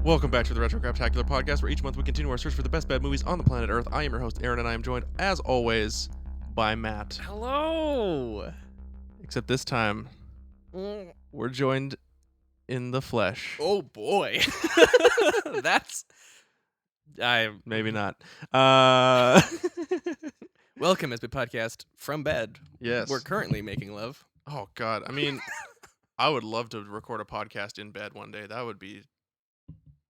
Welcome back to the Craptacular podcast, where each month we continue our search for the best bad movies on the planet Earth. I am your host, Aaron, and I am joined, as always, by Matt. Hello. Except this time, we're joined in the flesh. Oh boy. That's Maybe not. Welcome as we podcast from bed. Yes. We're currently making love. Oh, God. I mean, I would love to record a podcast in bed one day. That would be,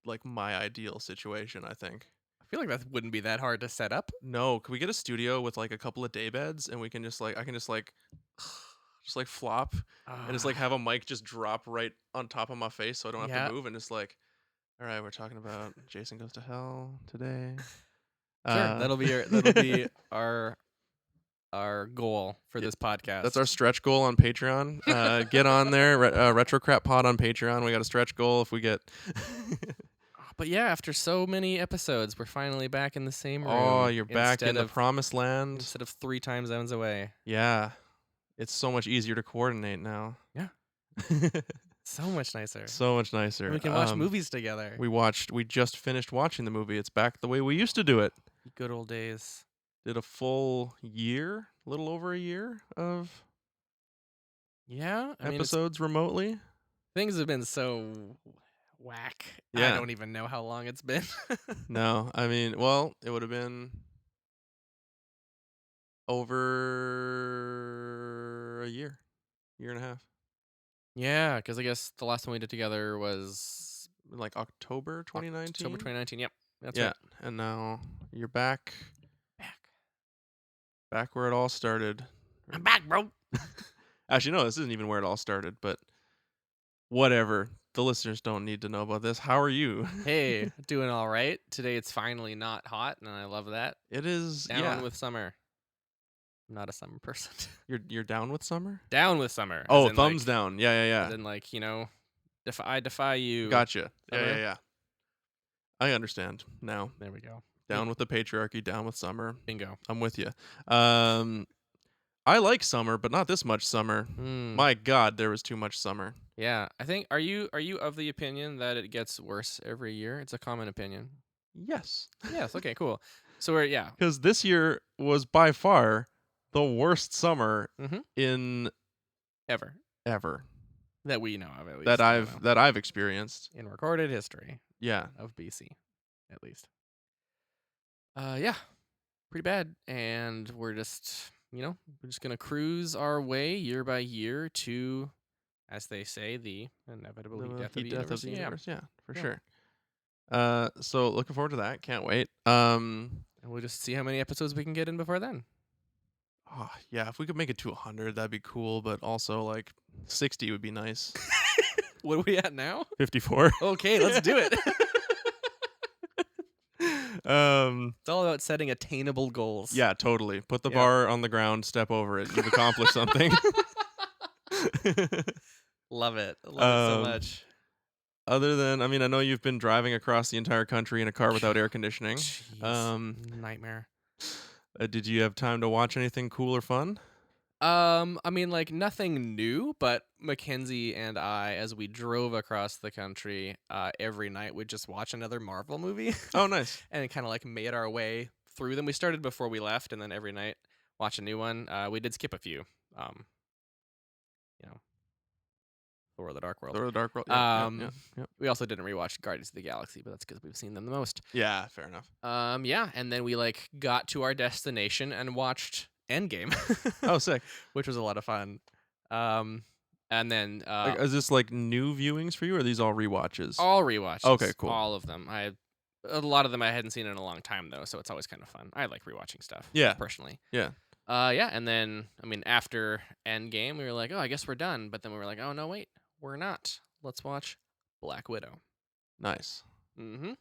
like, my ideal situation, I think. I feel like that wouldn't be that hard to set up. No, can we get a studio with, like, a couple of day beds, and we can just, like, I can just, like, flop, and just, like, have a mic just drop right on top of my face so I don't have to move, and just, like, all right, we're talking about Jason Goes to Hell today. Sure, that'll be our goal for this podcast. That's our stretch goal on Patreon. Get on there, Retro Crap Pod on Patreon. We got a stretch goal if we get. But yeah, after so many episodes, we're finally back in the same room. Oh, you're back in the promised land instead of 3 time zones away. Yeah, it's so much easier to coordinate now. Yeah. So much nicer. So much nicer. And we can watch movies together. We just finished watching the movie. It's back the way we used to do it. Good old days. Did a full year, a little over a year of episodes remotely. Things have been so whack. Yeah. I don't even know how long it's been. No, I mean, well, it would have been over a year and a half. Yeah, because I guess the last one we did together was like October 2019. October 2019. Yep, that's right. Yeah, and now you're back where it all started. I'm back, bro. Actually, no, this isn't even where it all started, but whatever. The listeners don't need to know about this. How are you? Hey, doing all right. Today it's finally not hot, and I love that. It is. Down with summer. I'm not a summer person. You're down with summer? Down with summer. Oh, thumbs down. Yeah. Then I defy you. Gotcha. Yeah. I understand now. There we go. Down with the patriarchy, down with summer. Bingo. I'm with you. I like summer, but not this much summer. My God, there was too much summer. Yeah, I think. Are you of the opinion that it gets worse every year? It's a common opinion. Yes. Yes. Okay. Cool. So because this year was by far the worst summer in ever that we know of, at least that I've experienced in recorded history. Yeah, of BC, at least. Yeah, pretty bad, and we're just gonna cruise our way year by year to, as they say, the inevitable death of the universe. Yeah, for sure. So looking forward to that. Can't wait. And we'll just see how many episodes we can get in before then. Oh, yeah, if we could make it to 100, that'd be cool, but also, like, 60 would be nice. What are we at now? 54. Okay, let's do it. It's all about setting attainable goals. Yeah, totally. Put the bar on the ground, step over it. You've accomplished something. Love it. Love it so much. Other than, I mean, I know you've been driving across the entire country in a car without air conditioning. Jeez, nightmare. Did you have time to watch anything cool or fun? I mean, like, nothing new, but Mackenzie and I, as we drove across the country, every night would just watch another Marvel movie. Oh, nice. And kind of like made our way through them. We started before we left, and then every night watch a new one. We did skip a few. Thor: The Dark World. Thor: The Dark World. Yep. We also didn't rewatch Guardians of the Galaxy, but that's because we've seen them the most. Yeah, fair enough. Yeah, and then we got to our destination and watched Endgame. Oh, sick. Which was a lot of fun. And then is this like new viewings for you, or are these all rewatches? All rewatches. Okay, cool. All of them. A lot of them I hadn't seen in a long time though, so it's always kind of fun. I like rewatching stuff. Yeah. Personally. Yeah. Yeah, and then after Endgame, we were like, oh, I guess we're done. But then we were like, oh no, wait, we're not. Let's watch Black Widow. Nice. Mm-hmm.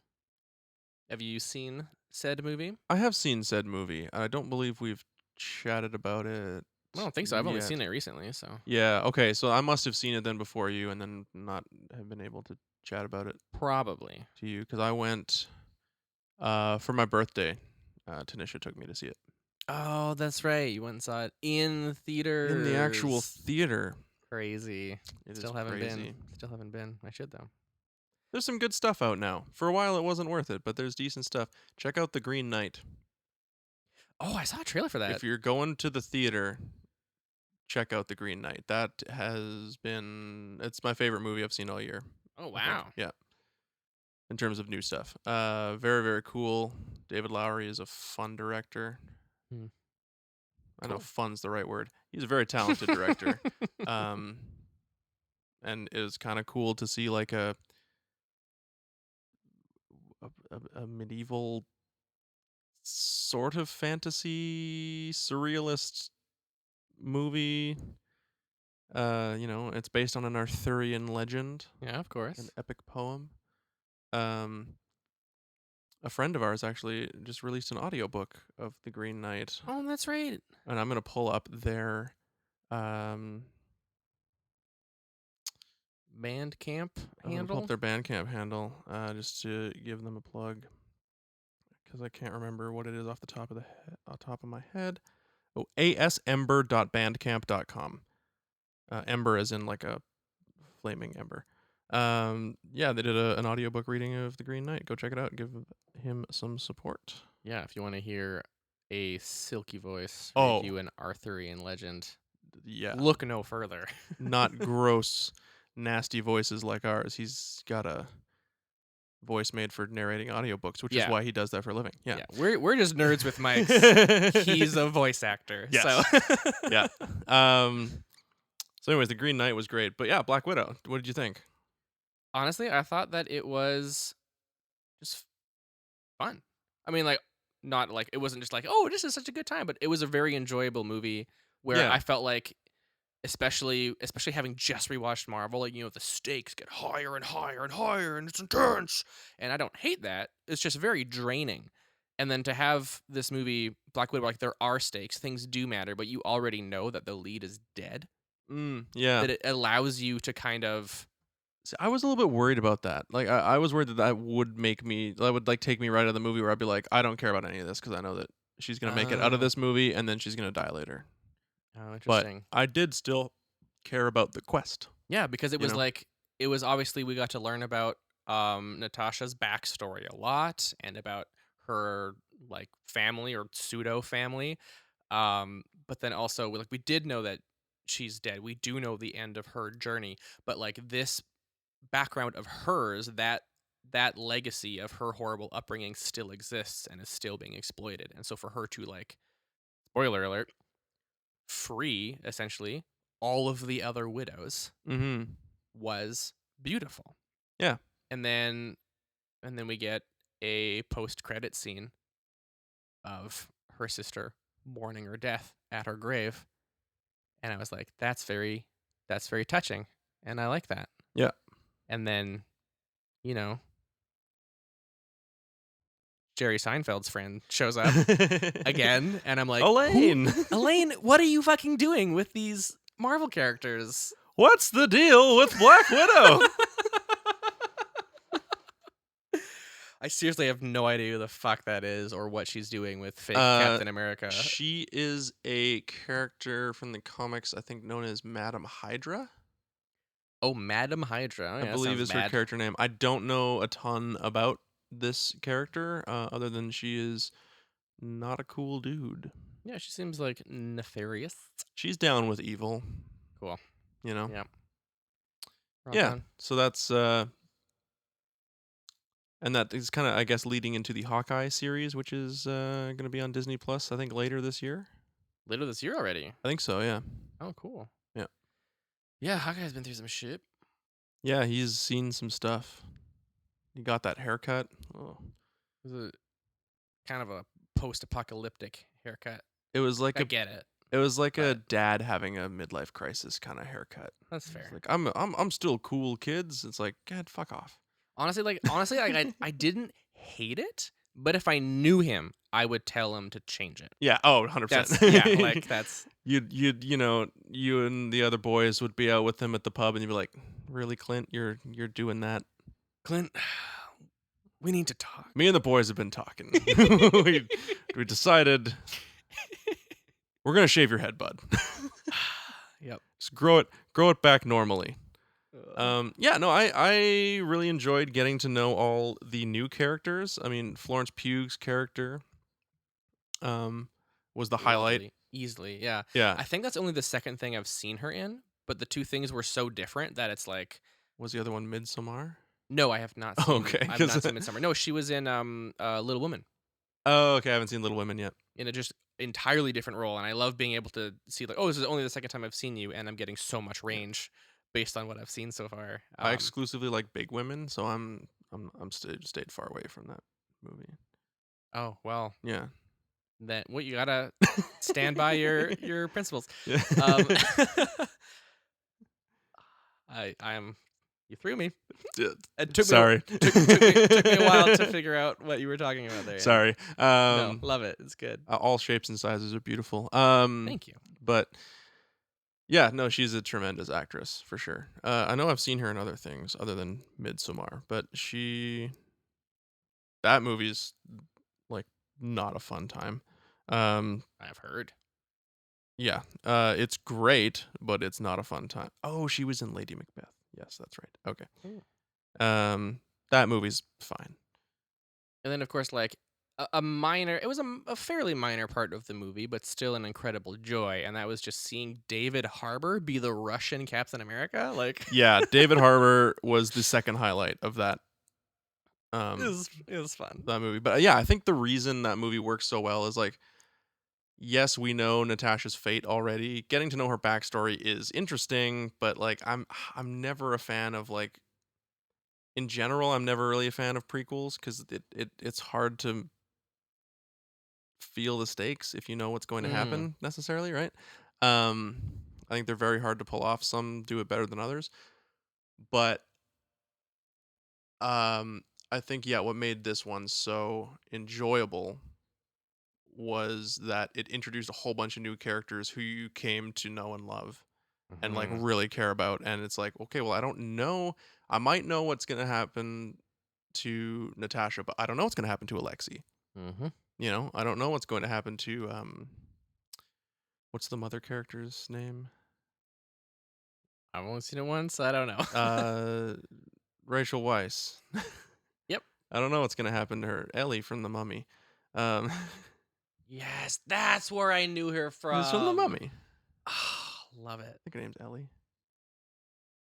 Have you seen said movie? I have seen said movie. I don't believe we've chatted about it. I don't think so. I've only seen it recently, so. Yeah, okay. So I must have seen it then before you and then not have been able to chat about it. Probably. To you, because I went for my birthday. Tanisha took me to see it. Oh, that's right. You went and saw it in theater. In the actual theater. Crazy. It Still is haven't crazy. been. Still haven't been. I should though. There's some good stuff out now. For a while, it wasn't worth it, but there's decent stuff. Check out The Green Knight. Oh, I saw a trailer for that. If you're going to the theater, check out The Green Knight. That has been... It's my favorite movie I've seen all year. Oh, wow. Yeah. In terms of new stuff. Very, very cool. David Lowery is a fun director. Hmm. I know Cool. fun's the right word. He's a very talented director. And it was kind of cool to see like a medieval sort of fantasy surrealist movie. It's based on an Arthurian legend, Yeah, of course. an epic poem. A friend of ours actually just released an audiobook of The Green Knight, Oh, that's right. and I'm gonna pull up their Bandcamp I'm gonna pull handle. up their Bandcamp handle just to give them a plug, because I can't remember what it is off the top of my head. Oh, asember.bandcamp.com. Ember as in like a flaming ember. Yeah, they did an audiobook reading of The Green Knight. Go check it out. Give him some support. Yeah, if you want to hear a silky voice Oh. review an Arthurian legend, Yeah. look no further. Not gross, nasty voices like ours. He's got a voice made for narrating audiobooks, which is Yeah. why he does that for a living. Yeah. We're just nerds with mics. He's a voice actor. Yes. So Yeah. So anyways, The Green Knight was great. But yeah, Black Widow. What did you think? honestly, I thought that it was just fun. I mean, like, not like it wasn't just like, oh, this is such a good time, but it was a very enjoyable movie where Yeah. I felt like, especially having just rewatched Marvel, like, the stakes get higher and higher and higher, and it's intense. And I don't hate that. It's just very draining. And then to have this movie, Black Widow, like, there are stakes, things do matter, but you already know that the lead is dead. Yeah. That it allows you to kind of. See, I was a little bit worried about that. Like, I was worried that would take me right out of the movie, where I'd be like, I don't care about any of this because I know that she's gonna make it out of Oh. this movie and then she's gonna die later. Oh, But interesting. I did still care about the quest. Yeah, because it you was know? like, it was obviously, we got to learn about Natasha's backstory a lot, and about her like family or pseudo family. But then also, like, we did know that she's dead. We do know the end of her journey, but like this background of hers, that legacy of her horrible upbringing still exists and is still being exploited. And so for her to, like, spoiler alert, free essentially all of the other widows Mm-hmm. was beautiful. Yeah. And then we get a post-credit scene of her sister mourning her death at her grave. And I was like, that's very touching. And I like that. Yeah. And then, Jerry Seinfeld's friend shows up again, and I'm like, Elaine. Elaine, what are you fucking doing with these Marvel characters? What's the deal with Black Widow? I seriously have no idea who the fuck that is or what she's doing with fake Captain America. She is a character from the comics, I think, known as Madam Hydra. Oh, Madam Hydra. I believe is her character name. I don't know a ton about this character, other than she is not a cool dude. Yeah, she seems like nefarious. She's down with evil. Cool. Yeah. Rock Yeah. on. So that's and that is kind of, I guess, leading into the Hawkeye series, which is going to be on Disney Plus, I think, later this year. Later this year already. I think so. Yeah. Oh, cool. Yeah. Yeah, Hawkeye's been through some shit. Yeah, he's seen some stuff. He got that haircut. Oh. It was a kind of a post-apocalyptic haircut. It was like I get it. It was like a dad having a midlife crisis kind of haircut. That's fair. It's like, I'm still cool, kids. It's like, God, fuck off. Honestly, like I didn't hate it, but if I knew him, I would tell him to change it. Yeah. Oh, 100%. That's you and the other boys would be out with him at the pub, and you'd be like, really, Clint? You're doing that? Clint, we need to talk. Me and the boys have been talking. we decided we're gonna shave your head, bud. Yep. Just grow it back normally. Yeah, no, I really enjoyed getting to know all the new characters. I mean, Florence Pugh's character um was the highlight. Lovely. Easily, yeah. Yeah. I think that's only the second thing I've seen her in, but the two things were so different that it's like, Was the other one Midsommar? no, I have not seen. Okay, I've cuz not seen Midsummer. No, she was in Little Women oh, okay, I haven't seen Little Women yet. in a just entirely different role, and I love being able to see like, oh, this is only the second time I've seen you, and I'm getting so much Yeah. range based on what I've seen so far. I exclusively like big women, so I'm stayed far away from that movie. Oh well, Yeah. then what you gotta stand by your principles. Yeah. Um, I am. You threw me. It took Sorry. me took me a while to figure out what you were talking about there. Yeah. Sorry. No, love it. It's good. All shapes and sizes are beautiful. Thank you. But yeah, no, she's a tremendous actress for sure. I know I've seen her in other things other than Midsommar, but that movie's like not a fun time. I've heard. Yeah, it's great, but it's not a fun time. Oh, she was in Lady Macbeth. Yes, that's right. Okay. That movie's fine. And then of course, like a minor. It was a fairly minor part of the movie, but still an incredible joy. And that was just seeing David Harbour be the Russian Captain America. Like, Yeah, David Harbour was the second highlight of that. it was fun. That movie. But yeah, I think the reason that movie works so well is like, yes, we know Natasha's fate already. Getting to know her backstory is interesting, but like I'm never a fan of like in general, I'm never really a fan of prequels because it's hard to feel the stakes if you know what's going to happen necessarily, right? I think they're very hard to pull off. Some do it better than others. But I think yeah, what made this one so enjoyable was that it introduced a whole bunch of new characters who you came to know and love and like really care about. And it's like, okay, well, I don't know. I might know what's gonna happen to Natasha, but I don't know what's gonna happen to Alexei. You know, I don't know what's going to happen to what's the mother character's name? I've only seen it once. So I don't know. Rachel Weisz. Yep. I don't know what's gonna happen to her. Ellie from The Mummy. Um, Yes, that's where I knew her from. it's from The Mummy. Oh, love it. I think her name's Ellie.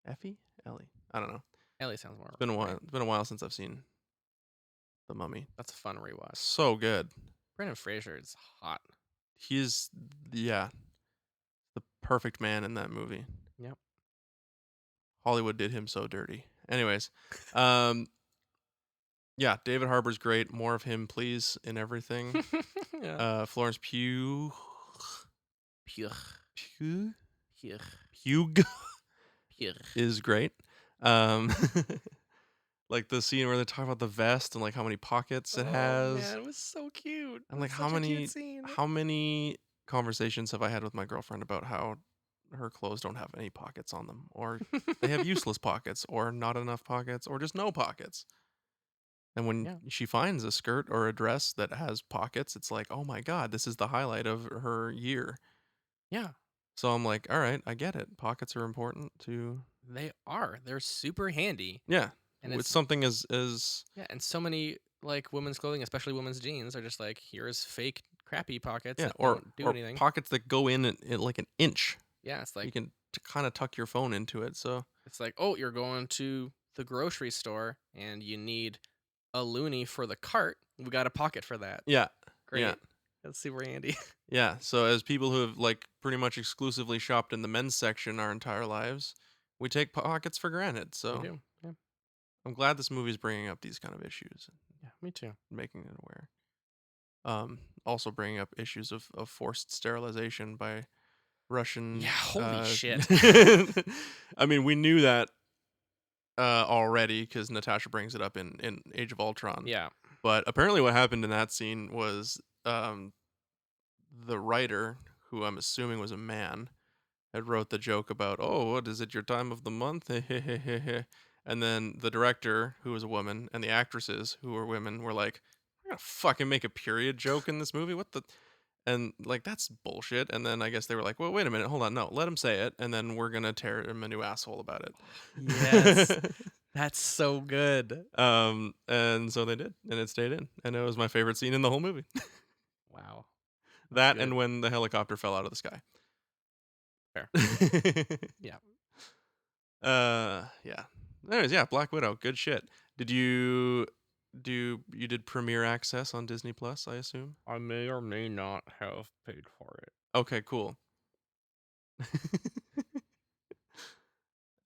Effie? Ellie. I don't know. Ellie sounds more. It's been a while. It's been a while since I've seen The Mummy. That's a fun rewatch. So good. Brendan Fraser is hot. He's the perfect man in that movie. Yep. Hollywood did him so dirty. Anyways, yeah, David Harbour's great. More of him, please, in everything. Yeah. Florence Pugh. Pugh. Pugh. Pugh. Pugh Pugh. is great. Like the scene where they talk about the vest and like how many pockets it has. Man, it was so cute. And like Such a cute scene. how many conversations have I had with my girlfriend about how her clothes don't have any pockets on them, or they have useless pockets, or not enough pockets, or just no pockets. And when she finds a skirt or a dress that has pockets, it's like, oh my God, this is the highlight of her year. Yeah. So I'm like, all right, I get it. Pockets are important to. They are. They're super handy. Yeah. And with it's something as yeah, and so many like women's clothing, especially women's jeans, are just like, here's fake crappy pockets that don't do anything. Pockets that go in like an inch. Yeah, it's like you can kind of tuck your phone into it. So it's like, oh, you're going to the grocery store and you need a loonie for the cart. We got a pocket for that. Yeah. Great. Yeah. That's super handy. Yeah. So as people who have like pretty much exclusively shopped in the men's section our entire lives, we take pockets for granted. So We do. Yeah. I'm glad this movie's bringing up these kind of issues. Yeah, me too. Making it aware. Also bringing up issues of forced sterilization by Russian. Yeah, holy shit. I mean, we knew that already because Natasha brings it up in Age of Ultron. Yeah. But apparently what happened in that scene was the writer, who I'm assuming was a man, had wrote the joke about, oh, what is it, your time of the month? And then the director, who was a woman, and the actresses, who were women, were like, we're going to fucking make a period joke in this movie? What the... And like that's bullshit. And then I guess they were like, well, wait a minute, hold on, no, let him say it, and then we're gonna tear him a new asshole about Yes. it. That's so good. And so they did, and it stayed in, and it was my favorite scene in the whole movie. Wow. That good. and when the helicopter fell out of the sky. Fair. Yeah. Yeah. Anyways, yeah, Black Widow, good shit. Did you did Premiere Access on Disney Plus, I assume? I may or may not have paid for it. Okay, cool.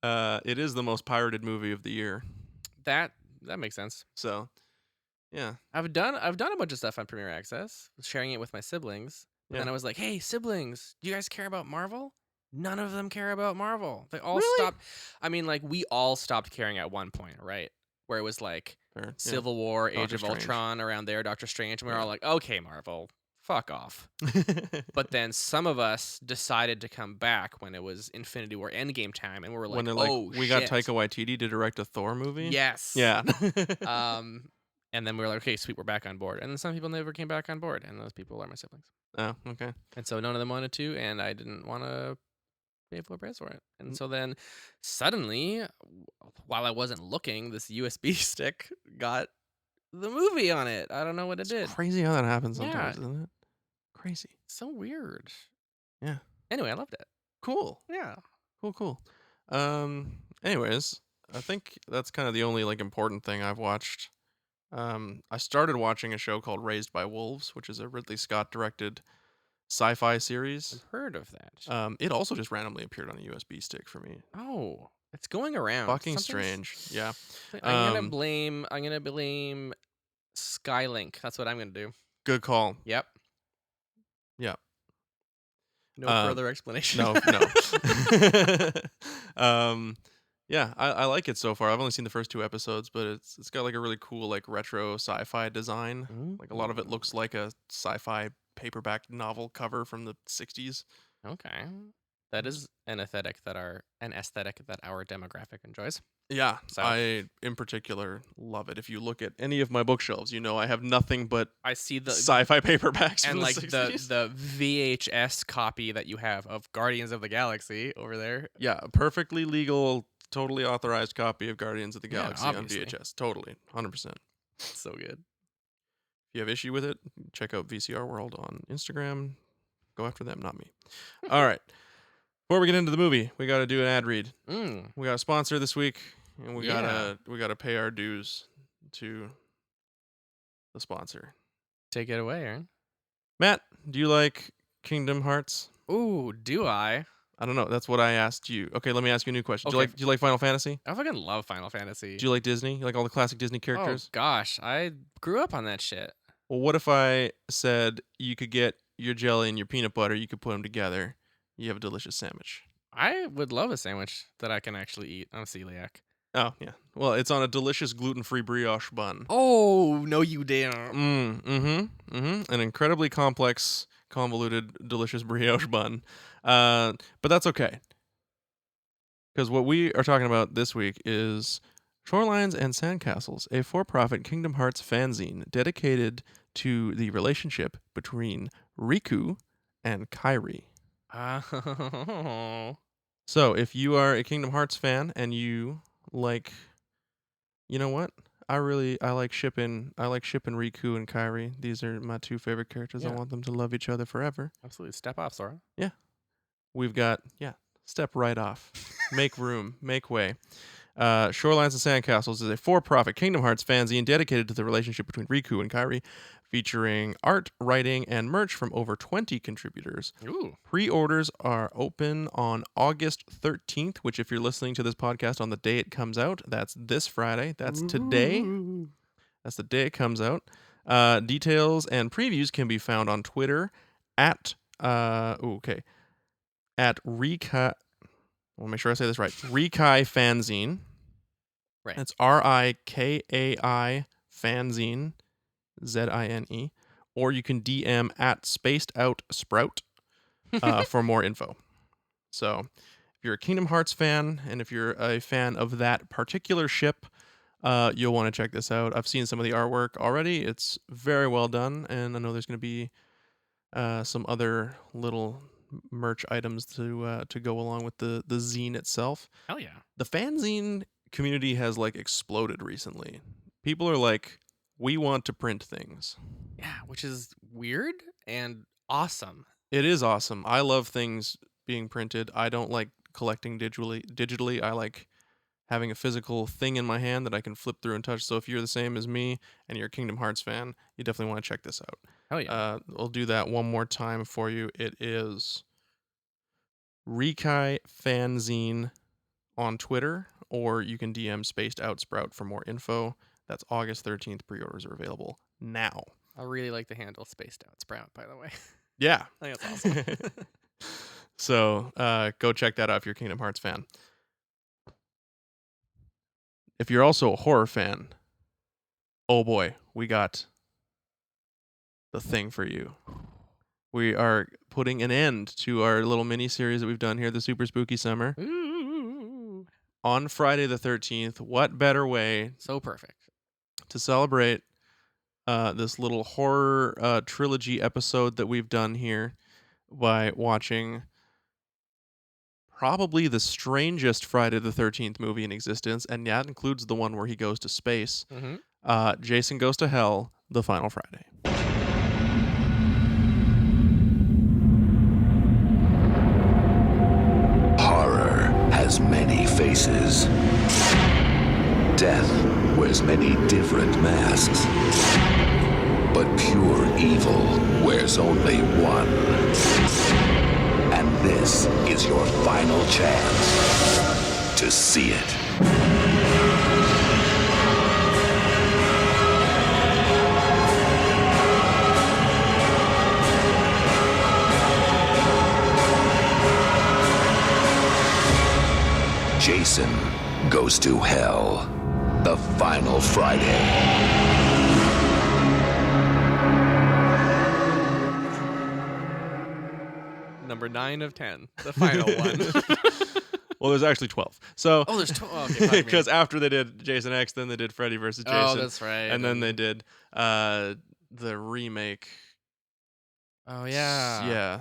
It is the most pirated movie of the year. That makes sense. So, yeah. I've done a bunch of stuff on Premiere Access, sharing it with my siblings. And then I was like, "Hey, siblings, do you guys care about Marvel?" None of them care about Marvel. They all Really? stopped. I mean, like we all stopped caring at one point, right? Where it was like Fair, yeah. Civil War, Age Doctor of Strange. Ultron, around there, Doctor Strange, and we were Yeah. all like, "Okay, Marvel, fuck off." But then some of us decided to come back when it was Infinity War Endgame time, and we were like, when they're "Oh, like, we got Taika Waititi to direct a Thor movie. Yes. Yeah. And then we were like, okay, sweet, we're back on board. And then some people never came back on board, and those people are my siblings. Oh, okay. And so none of them wanted to, and I didn't want to pay full price for it. And so then suddenly, while I wasn't looking, this USB stick got the movie on it. I don't know what it did. Crazy how that happens sometimes, Yeah. isn't it? Crazy. So weird. Yeah. Anyway, I loved it. Cool. Yeah. Cool. Anyways, I think that's kind of the only like important thing I've watched. I started watching a show called Raised by Wolves, which is a Ridley Scott directed sci-fi series. I've heard of that. It also just randomly appeared on a USB stick for me. Oh, it's going around. Fucking strange. Yeah. I'm gonna blame Skylink. That's what I'm gonna do. Good call. Yep. Yeah. No further explanation. No. Yeah, I like it so far. I've only seen the first 2 episodes, but it's got like a really cool like retro sci-fi design. Like a lot of it looks like a sci-fi paperback novel cover from the 60s. Okay. That is an aesthetic that our demographic enjoys. Yeah, So- I in particular love it. If you look at any of my bookshelves, you know I have nothing but I see the sci-fi paperbacks and from like the 60s. the VHS copy that you have of Guardians of the Galaxy over there. Yeah, a perfectly legal, totally authorized copy of Guardians of the Yeah, Galaxy obviously. on VHS. Totally, 100%. So good. If you have issue with it, check out VCR World on Instagram. Go after them, not me. All right. Before we get into the movie, we got to do an ad read. We got a sponsor this week, and we gotta pay our dues to the sponsor. Take it away, Aaron. Matt, do you like Kingdom Hearts? Ooh, do I? I don't know. That's what I asked you. Okay, let me ask you a new question. Okay. Do you like Final Fantasy? I fucking love Final Fantasy. Do you like Disney? You like all the classic Disney characters? Oh gosh, I grew up on that shit. Well, what if I said you could get your jelly and your peanut butter, you could put them together, you have a delicious sandwich? I would love a sandwich that I can actually eat. I'm celiac. Oh, yeah. Well, it's on a delicious gluten-free brioche bun. Oh, no you didn't. An incredibly complex, convoluted, delicious brioche bun. But that's okay. Because what we are talking about this week is Shorelines and Sandcastles, a for-profit Kingdom Hearts fanzine dedicated to the relationship between Riku and Kairi. Oh. So, if you are a Kingdom Hearts fan and you like, you know what? I like shipping Riku and Kairi. These are my 2 favorite characters. Yeah. I want them to love each other forever. Absolutely. Step off, Sora. Yeah. We've got, step right off. Make room. Make way. Shorelines and Sandcastles is a for-profit Kingdom Hearts fanzine dedicated to the relationship between Riku and Kairi, featuring art, writing, and merch from over 20 contributors. Ooh. Pre-orders are open on August 13th, which if you're listening to this podcast on the day it comes out, that's this Friday. That's today. That's the day it comes out. Details and previews can be found on Twitter at Rikai. I'll make sure I say this right. Rikai Fanzine. Right. That's RIKAI Fanzine. ZINE. Or you can DM at Spaced Out Sprout for more info. So if you're a Kingdom Hearts fan and if you're a fan of that particular ship, you'll want to check this out. I've seen some of the artwork already. It's very well done, and I know there's going to be some other little merch items to go along with the zine itself. Hell yeah. The fanzine community has like exploded recently. People are like, we want to print things. Yeah, which is weird and awesome. It is awesome. I love things being printed. I don't like collecting digitally. I like having a physical thing in my hand that I can flip through and touch. So if you're the same as me and you're a Kingdom Hearts fan, you definitely want to check this out. Hell yeah. I'll do that one more time for you. It is Rikai Fanzine on Twitter, or you can DM Spaced Out Sprout for more info. That's August 13th. Pre-orders are available now. I really like the handle Spaced Out Sprout, by the way. Yeah. I think that's awesome. So go check that out if you're a Kingdom Hearts fan. If you're also a horror fan, oh boy, we got the thing for you. We are putting an end to our little mini series that we've done here, the Super Spooky Summer. Ooh. On Friday the 13th, what better way So perfect to celebrate this little horror trilogy episode that we've done here by watching probably the strangest Friday the 13th movie in existence, and that includes the one where he goes to space. Mm-hmm. Jason Goes to Hell, The Final Friday. Horror has many faces. Death wears many different masks. But pure evil wears only one. And this is your final chance to see it. Jason Goes to Hell, The Final Friday. Number 9 of 10, the final one. Well, there's actually 12. So, Oh, there's 12. Okay, because after they did Jason X, then they did Freddy versus Jason. Oh, that's right. And then they did the remake. Oh yeah. Yeah.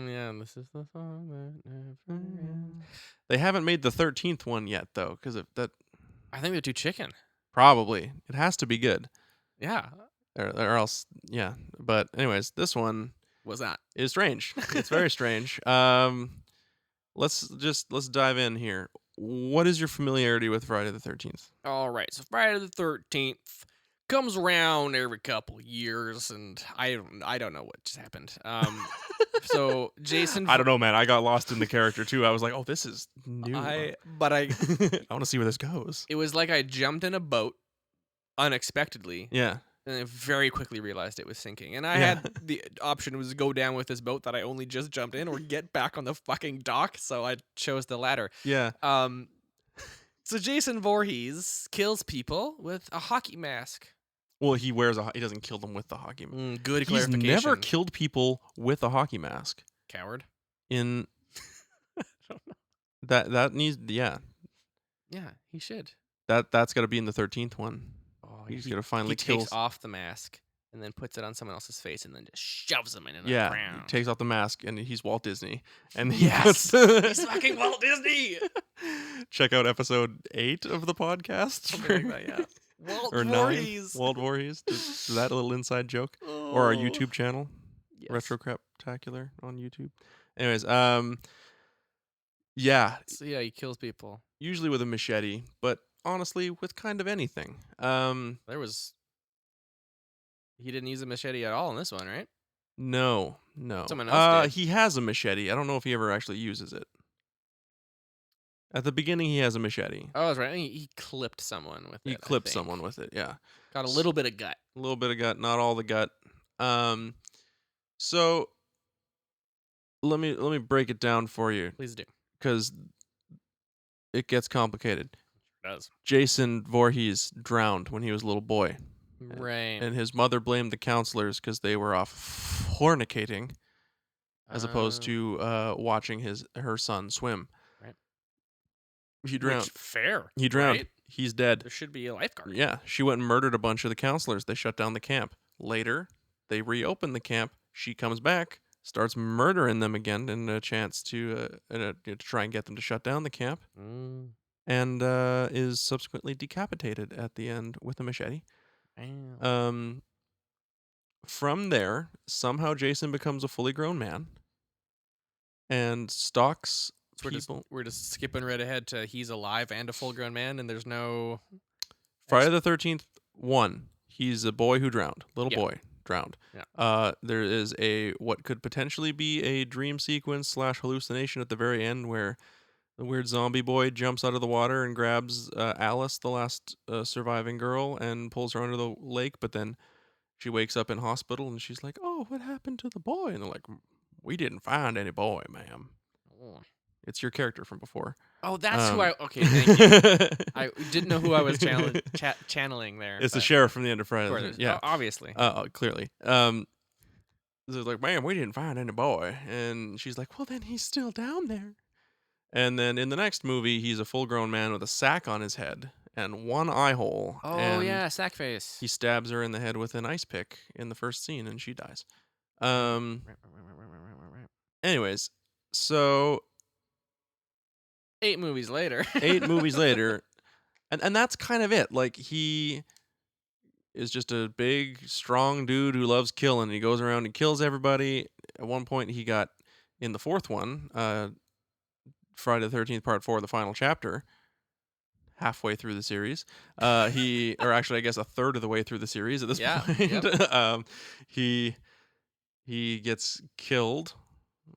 Yeah. This is the song that never ends. They haven't made the 13th one yet, though, because that I think they're too chicken. probably it has to be good, Yeah. or else, yeah. But anyways, this one Was that? is strange. It's very strange. Let's dive in here. What is your familiarity with Friday the 13th? All right. So Friday the 13th comes around every couple years, and I don't know what just happened. So Jason, I don't know, man. I got lost in the character too. I was like, oh, this is new. I I want to see where this goes. it was like I jumped in a boat unexpectedly, Yeah. and I very quickly realized it was sinking. And I Yeah. had the option was to go down with this boat that I only just jumped in, or get back on the fucking dock. So I chose the latter. Yeah. So Jason Voorhees kills people with a hockey mask. Well, he doesn't kill them with the hockey mask. Good He's clarification. never killed people with a hockey mask. Coward. In I don't know. that needs, yeah. Yeah, he should. That's got to be in the 13th one. Oh, He's gonna finally he kill. takes off the mask and then puts it on someone else's face and then just shoves him in the Yeah, ground. he takes off the mask and he's Walt Disney. And he Yes! puts- He's fucking Walt Disney! Check out episode 8 of the podcast. Something like that, yeah. Walt Or 9. Voorhees. Walt Voorhees. Is that a little inside joke? Or our YouTube channel, Yes. Retro Craptacular on YouTube. Anyways, yeah, So yeah, he kills people. usually with a machete, but honestly, with kind of anything. He didn't use a machete at all in this one, right? No. Someone else did. He has a machete. I don't know if he ever actually uses it. At the beginning, he has a machete. Oh, that's right. He clipped someone with it. He I clipped think. someone with it. Yeah, Got a little bit of gut. a little bit of gut, not all the gut. So let me break it down for you, Please do. because it gets complicated. It does. Jason Voorhees drowned when he was a little boy, Right. and his mother blamed the counselors because they were off fornicating, as opposed to watching her son swim. Right. He drowned. Which, fair. He drowned. Right? He's dead. There should be a lifeguard. Yeah, she went and murdered a bunch of the counselors. They shut down the camp. Later, they reopened the camp. She comes back, starts murdering them again in a chance to try and get them to shut down the camp, and is subsequently decapitated at the end with a machete. Damn. From there, somehow Jason becomes a fully grown man and stalks So people. we're just skipping right ahead to he's alive and a full-grown man, and there's no... Friday the 13th 1. He's a boy who drowned. Little Yeah. boy drowned. Yeah. There is what could potentially be a dream sequence / hallucination at the very end where the weird zombie boy jumps out of the water and grabs Alice, the last surviving girl, and pulls her under the lake. But then she wakes up in hospital and she's like, "Oh, what happened to the boy?" And they're like, "We didn't find any boy, ma'am." Oh. It's your character from before. Oh, that's who I... Okay, thank you. I didn't know who I was channeling there. It's the sheriff from the end of Friday. Yeah, obviously. Clearly. They're like, "Man, we didn't find any boy," and she's like, "Well, then he's still down there." And then in the next movie, he's a full-grown man with a sack on his head and one eye hole. Oh, and yeah, sack face. He stabs her in the head with an ice pick in the first scene, and she dies. Right. Anyways, so 8 movies later. 8 movies later, and that's kind of it. Like, he is just a big, strong dude who loves killing. He goes around and kills everybody. At one point, he got in the 4th one, Friday the 13th Part 4, the final chapter, halfway through the series. Or actually, I guess a third of the way through the series at this point. Yep. He gets killed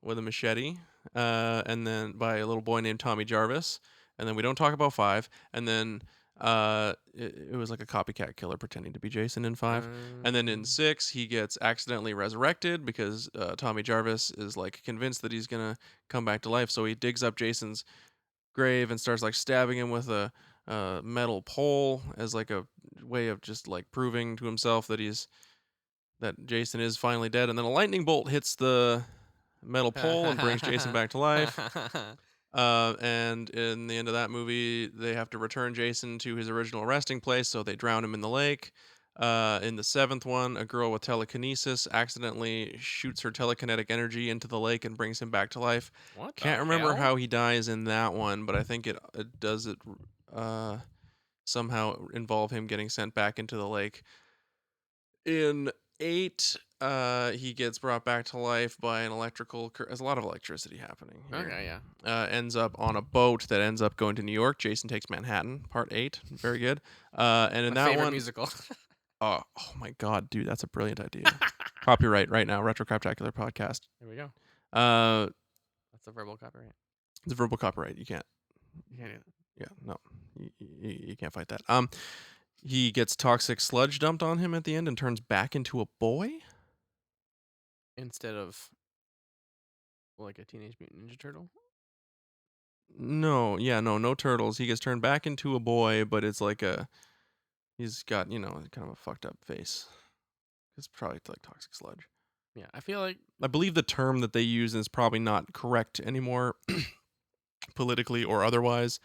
with a machete, and then by a little boy named Tommy Jarvis. And then we don't talk about 5. And then it was like a copycat killer pretending to be Jason in 5. And then in 6, he gets accidentally resurrected because Tommy Jarvis is like convinced that he's gonna come back to life. So he digs up Jason's grave and starts like stabbing him with a metal pole as like a way of just like proving to himself that Jason is finally dead. And then a lightning bolt hits the metal pole and brings Jason back to life. And in the end of that movie, they have to return Jason to his original resting place, so they drown him in the lake. In the 7th one, a girl with telekinesis accidentally shoots her telekinetic energy into the lake and brings him back to life. What? Can't remember how he dies in that one, but I think it does somehow involve him getting sent back into the lake. In 8, he gets brought back to life by an electrical... There's a lot of electricity happening here. Okay, yeah. Ends up on a boat that ends up going to New York. Jason Takes Manhattan, Part 8. Very good. And in My that favorite one... musical. Oh my God, dude, that's a brilliant idea. Copyright right now, Retro Craptacular podcast. There we go. That's a verbal copyright. It's a verbal copyright. You can't do that. Yeah, no. You can't fight that. He gets toxic sludge dumped on him at the end and turns back into a boy? Instead of like a Teenage Mutant Ninja Turtle? No turtles. He gets turned back into a boy, but it's like he's got, kind of a fucked up face. It's probably like toxic sludge. Yeah, I feel like... I believe the term that they use is probably not correct anymore, politically or otherwise,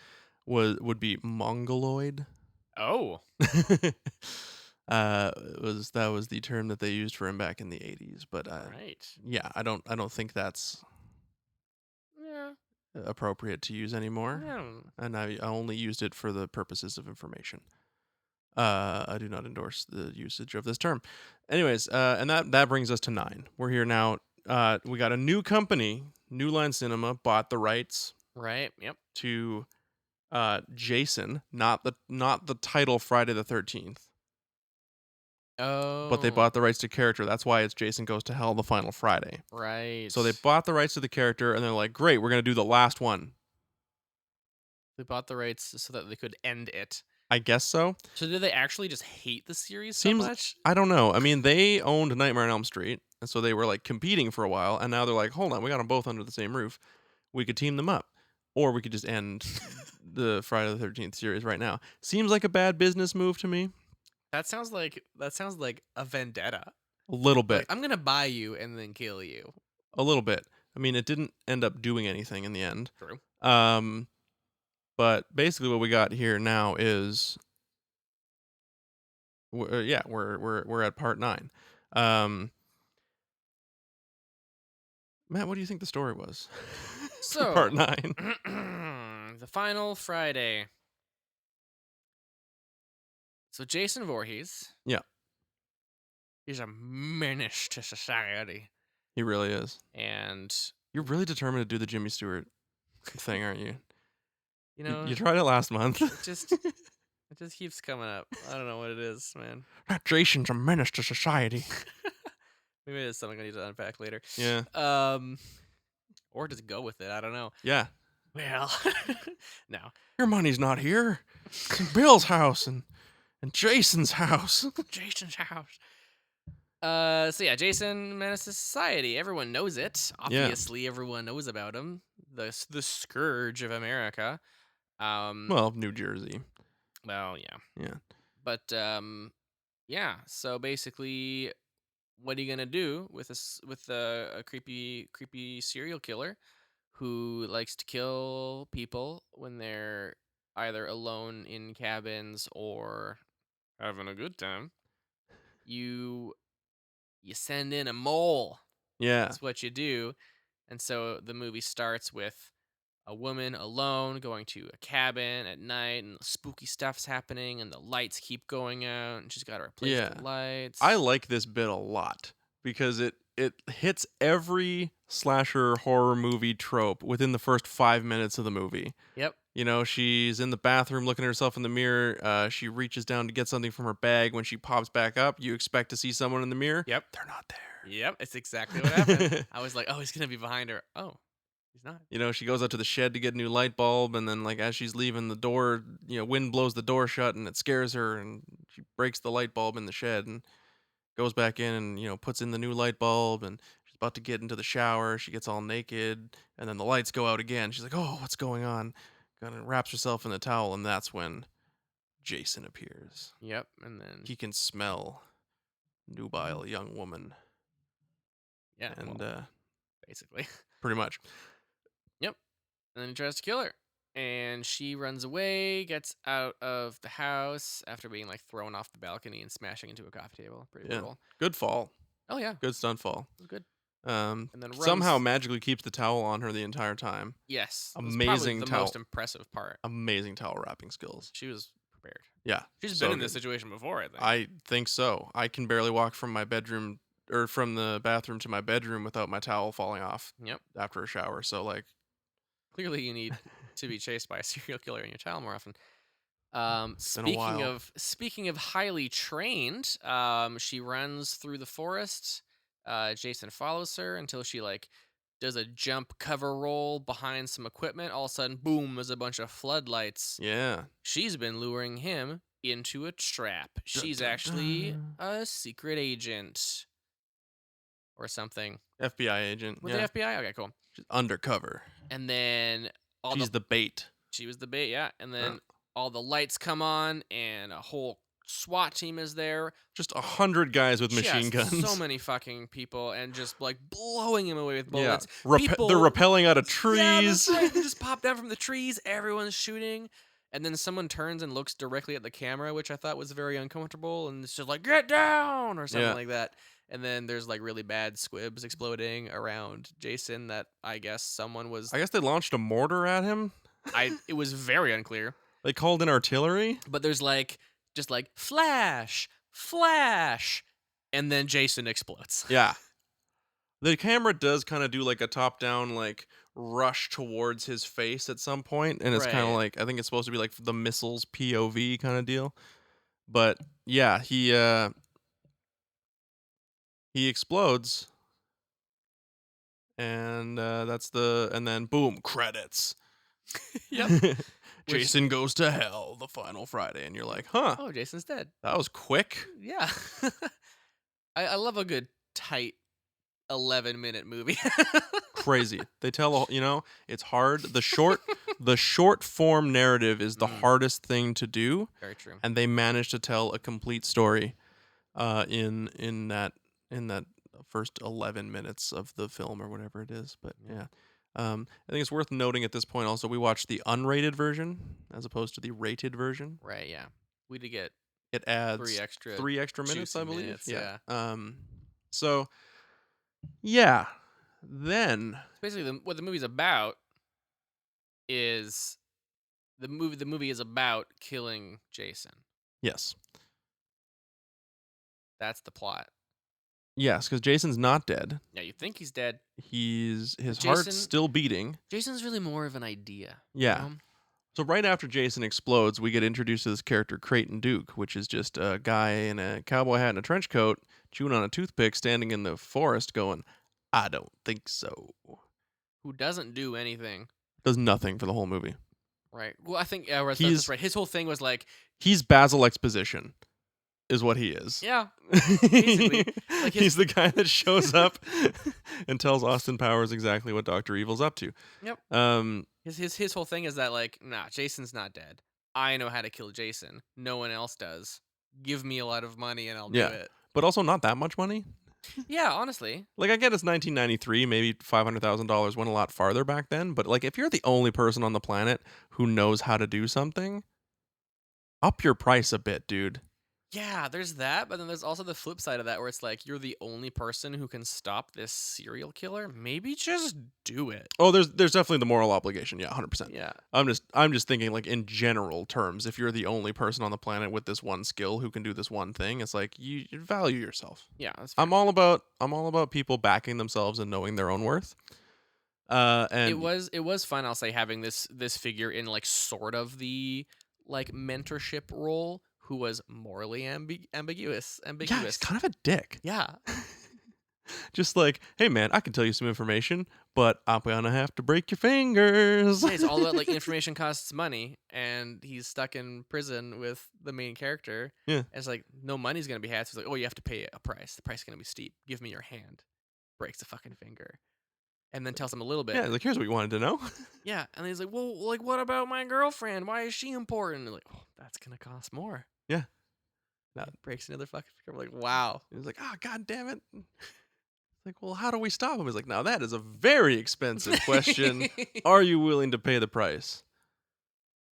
would be mongoloid. Oh. That was the term that they used for him back in the 80s, but right. Yeah, I don't think that's appropriate to use anymore. Yeah. And I only used it for the purposes of information. I do not endorse the usage of this term. Anyways, and that brings us to 9. We're here now. We got a new company, New Line Cinema, bought the rights. Right. Yep. To Jason, not the title Friday the 13th. Oh. But they bought the rights to character. That's why it's Jason Goes to Hell, the final Friday. Right. So they bought the rights to the character, and they're like, great, we're going to do the last one. They bought the rights so that they could end it. I guess so. So did they actually just hate the series so much? I don't know. I mean, they owned Nightmare on Elm Street, and so they were like competing for a while, and now they're like, hold on, we got them both under the same roof. We could team them up. Or we could just end the Friday the 13th series right now. Seems like a bad business move to me. That sounds like a vendetta. A little bit. Like, I'm gonna buy you and then kill you. A little bit. I mean, it didn't end up doing anything in the end. True. But basically, what we got here now is, we're at part 9. Matt, what do you think the story was? For So, part 9. the final Friday. So Jason Voorhees. Yeah. He's a menace to society. He really is. And You're really determined to do the Jimmy Stewart thing, aren't you? you know, You tried it last month. it just keeps coming up. I don't know what it is, man. Jason's a menace to society. Maybe it's something I need to unpack later. Yeah. Or just go with it. I don't know. Yeah. Well, no. Your money's not here. It's in Bill's house and Jason's house. Jason's house. So yeah, Jason menace to society. Everyone knows it. Obviously, everyone knows about him. The scourge of America. Well, New Jersey. Well, yeah. Yeah. But yeah. So basically, what are you gonna do with a creepy serial killer who likes to kill people when they're either alone in cabins or having a good time? You send in a mole. Yeah. That's what you do. And so the movie starts with a woman alone going to a cabin at night, and spooky stuff's happening, and the lights keep going out, and she's got to replace the lights. I like this bit a lot because it hits every slasher horror movie trope within the first 5 minutes of the movie. Yep. You know, she's in the bathroom looking at herself in the mirror. She reaches down to get something from her bag. When she pops back up, you expect to see someone in the mirror. Yep. They're not there. Yep. It's exactly what happened. I was like, oh, he's going to be behind her. Oh, he's not. You know, she goes out to the shed to get a new light bulb, and then, like, as she's leaving the door, you know, wind blows the door shut, and it scares her, and she breaks the light bulb in the shed, and goes back in and, you know, puts in the new light bulb, and she's about to get into the shower. She gets all naked, and then the lights go out again. She's like, oh, what's going on? Kind of wraps herself in the towel, and that's when Jason appears. Yep. And then He can smell nubile young woman. Yeah. And basically. pretty much. Yep. And then he tries to kill her. And she runs away, gets out of the house after being like thrown off the balcony and smashing into a coffee table. Pretty brutal. Good fall. Oh yeah. Good stunt fall. It was good. And then somehow runs- magically keeps the towel on her the entire time. Yes. Amazing the towel. most impressive part. Amazing towel wrapping skills. She was prepared. Yeah. She's so been in this good. situation before, I think. I think so. I can barely walk from my bedroom or from the bathroom to my bedroom without my towel falling off. Yep. After a shower. So like Clearly you need to be chased by a serial killer in your towel more often. been a while. Speaking of highly trained, she runs through the forest. Jason follows her until she like does a jump cover roll behind some equipment. All of a sudden, boom, there's a bunch of floodlights. Yeah. She's been luring him into a trap. She's actually a secret agent or something. FBI agent. With yeah. the FBI? Okay, cool. She's undercover. And then She's the bait. she was the bait, yeah. And then all the lights come on and a whole SWAT team is there. Just 100 guys with machine Just guns. So many fucking people and just like blowing him away with Yeah. bullets. They're rappelling out of trees. Yeah, that's right. They just pop down from the trees. Everyone's shooting. And then someone turns and looks directly at the camera, which I thought was very uncomfortable. And it's just like, get down or something like that. And then there's like really bad squibs exploding around Jason that I guess someone was. I guess they launched a mortar at him. It was very unclear. They called in artillery. But there's like, just like flash, flash. And then Jason explodes. Yeah. The camera does kind of do like a top down like rush towards his face at some point, and it's kind of like, I think it's supposed to be like the missiles POV kind of deal. But yeah, he explodes, and and then boom, credits. Yep. Jason goes to hell, the final Friday, and you're like, huh? Oh, Jason's dead. That was quick. Yeah. I love a good tight 11-minute movie. Crazy. They tell, it's hard. The short form narrative is the hardest thing to do. Very true. And they managed to tell a complete story in that first 11 minutes of the film or whatever it is. But yeah. I think it's worth noting at this point also we watched the unrated version as opposed to the rated version. Right, yeah. We did get it adds 3 extra minutes, I believe. minutes, yeah. So yeah. then Basically, what the movie's about is the movie is about killing Jason. yes. That's the plot. Yes, because Jason's not dead. Yeah, you think he's dead. His But heart's Jason- still beating. Jason's really more of an idea. Yeah. You know? So right after Jason explodes, we get introduced to this character, Creighton Duke, which is just a guy in a cowboy hat and a trench coat, chewing on a toothpick, standing in the forest going, I don't think so. Who doesn't do anything. Does nothing for the whole movie. Right. Well, I think that's He's- right. His whole thing was like, He's Basil Exposition, is what he is. yeah, basically, like He's the guy that shows up and tells Austin Powers exactly what Dr. Evil's up to. Yep. His whole thing is that like, nah, Jason's not dead. I know how to kill Jason. No one else does. Give me a lot of money and I'll Yeah. do it. But also not that much money. Yeah, honestly. Like, I get it's 1993, maybe $500,000 went a lot farther back then, but like, if you're the only person on the planet who knows how to do something, up your price a bit, dude. Yeah, there's that, but then there's also the flip side of that where it's like you're the only person who can stop this serial killer. Maybe just do it. Oh, there's definitely the moral obligation. Yeah, 100%. Yeah. I'm just thinking like in general terms, if you're the only person on the planet with this one skill who can do this one thing, it's like you value yourself. Yeah, that's fair. I'm all about people backing themselves and knowing their own worth. And it was fun, I'll say, having this figure in like sort of the like mentorship role who was morally ambiguous. yeah, he's kind of a dick. Yeah. Just like, hey man, I can tell you some information, but I'm gonna have to break your fingers. Yeah, it's all about like information costs money, and he's stuck in prison with the main character. Yeah. And it's like no money's gonna be had. So it's like, oh, you have to pay a price. The price is gonna be steep. Give me your hand. Breaks the fucking finger, and then tells him a little bit. Yeah, like here's what you wanted to know. Yeah, and he's like, well, like what about my girlfriend? Why is she important? And like, oh, that's gonna cost more. Yeah. That breaks another fucking finger. We're like, wow. He's like, oh god damn it. Like, well, how do we stop him? He's like, now that is a very expensive question. Are you willing to pay the price?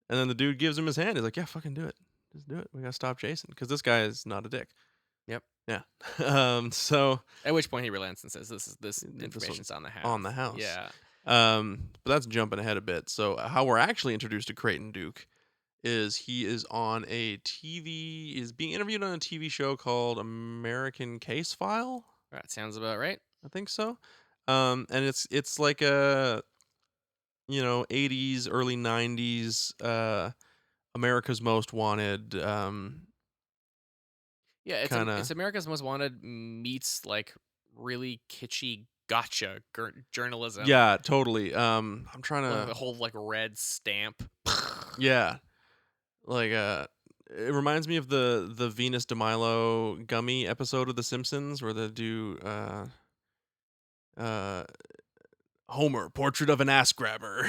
And then the dude gives him his hand. He's like, yeah, fucking do it. Just do it. We gotta stop Jason because this guy is not a dick. Yep. Yeah. So At which point he relents and says, this information's on the house. on the house. Yeah. But that's jumping ahead a bit. So how we're actually introduced to Creighton Duke is he is on is being interviewed on a TV show called American Case File. That sounds about right. I think so. And it's like a 80s, early 90s America's Most Wanted Yeah, kinda- it's America's Most Wanted meets like really kitschy gotcha journalism. yeah, totally. I'm trying Like to the whole like red stamp. yeah. Like it reminds me of the Venus de Milo gummy episode of The Simpsons where they do Homer, Portrait of an Ass Grabber.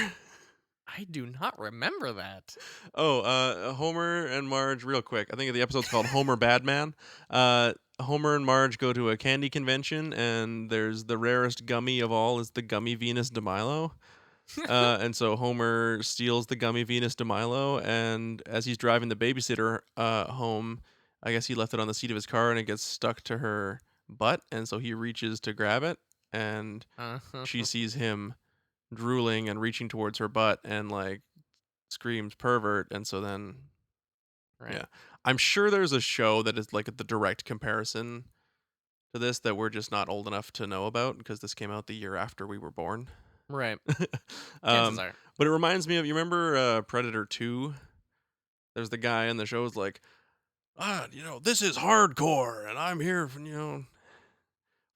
I do not remember that. Oh, Homer and Marge, real quick. I think the episode's called Homer Badman. Homer and Marge go to a candy convention, and there's the rarest gummy of all is the gummy Venus de Milo. And so Homer steals the gummy Venus de Milo, and as he's driving the babysitter home, I guess he left it on the seat of his car, and it gets stuck to her butt, and so he reaches to grab it, and she sees him drooling and reaching towards her butt and like screams pervert, and so then Right. yeah, I'm sure there's a show that is like the direct comparison to this that we're just not old enough to know about because this came out the year after we were born. Right. Chances are. But it reminds me of, you remember Predator 2? There's the guy in the show who's like, this is hardcore and I'm here for,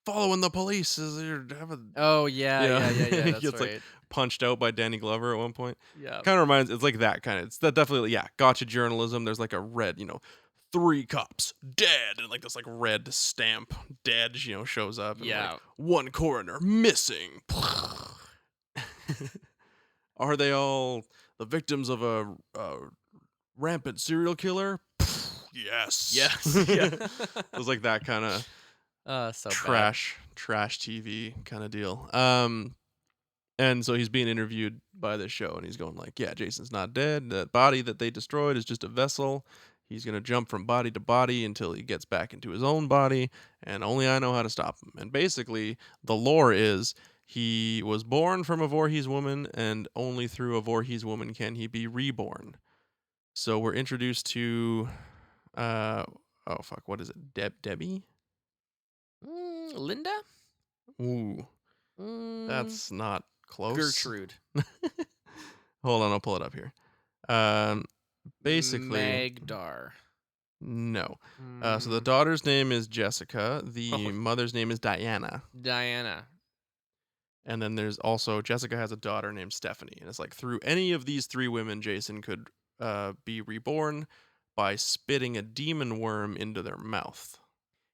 following the police as you're having Oh yeah, Yeah. yeah. He That's gets, like, right. punched out by Danny Glover at one point. Yeah. Kind of reminds, it's like that kind of, it's that definitely, yeah, gotcha journalism. There's like a red, 3 cops dead, and like this like red stamp dead, shows up. And, Yeah. like, 1 coroner missing. Are they all the victims of a rampant serial killer? Yes. Yes. Yeah. It was like that kind of So trash TV kind of deal. And so he's being interviewed by this show, and he's going like, yeah, Jason's not dead. That body that they destroyed is just a vessel. He's going to jump from body to body until he gets back into his own body, and only I know how to stop him. And basically, the lore is He was born from a Voorhees woman, and only through a Voorhees woman can he be reborn. So we're introduced to, what is it? Debbie? Linda? Ooh, that's not close. Gertrude. Hold on, I'll pull it up here. Basically, Magdar. No. So the daughter's name is Jessica. The mother's name is Diana. And then there's also Jessica has a daughter named Stephanie. And it's like through any of these three women, Jason could be reborn by spitting a demon worm into their mouth.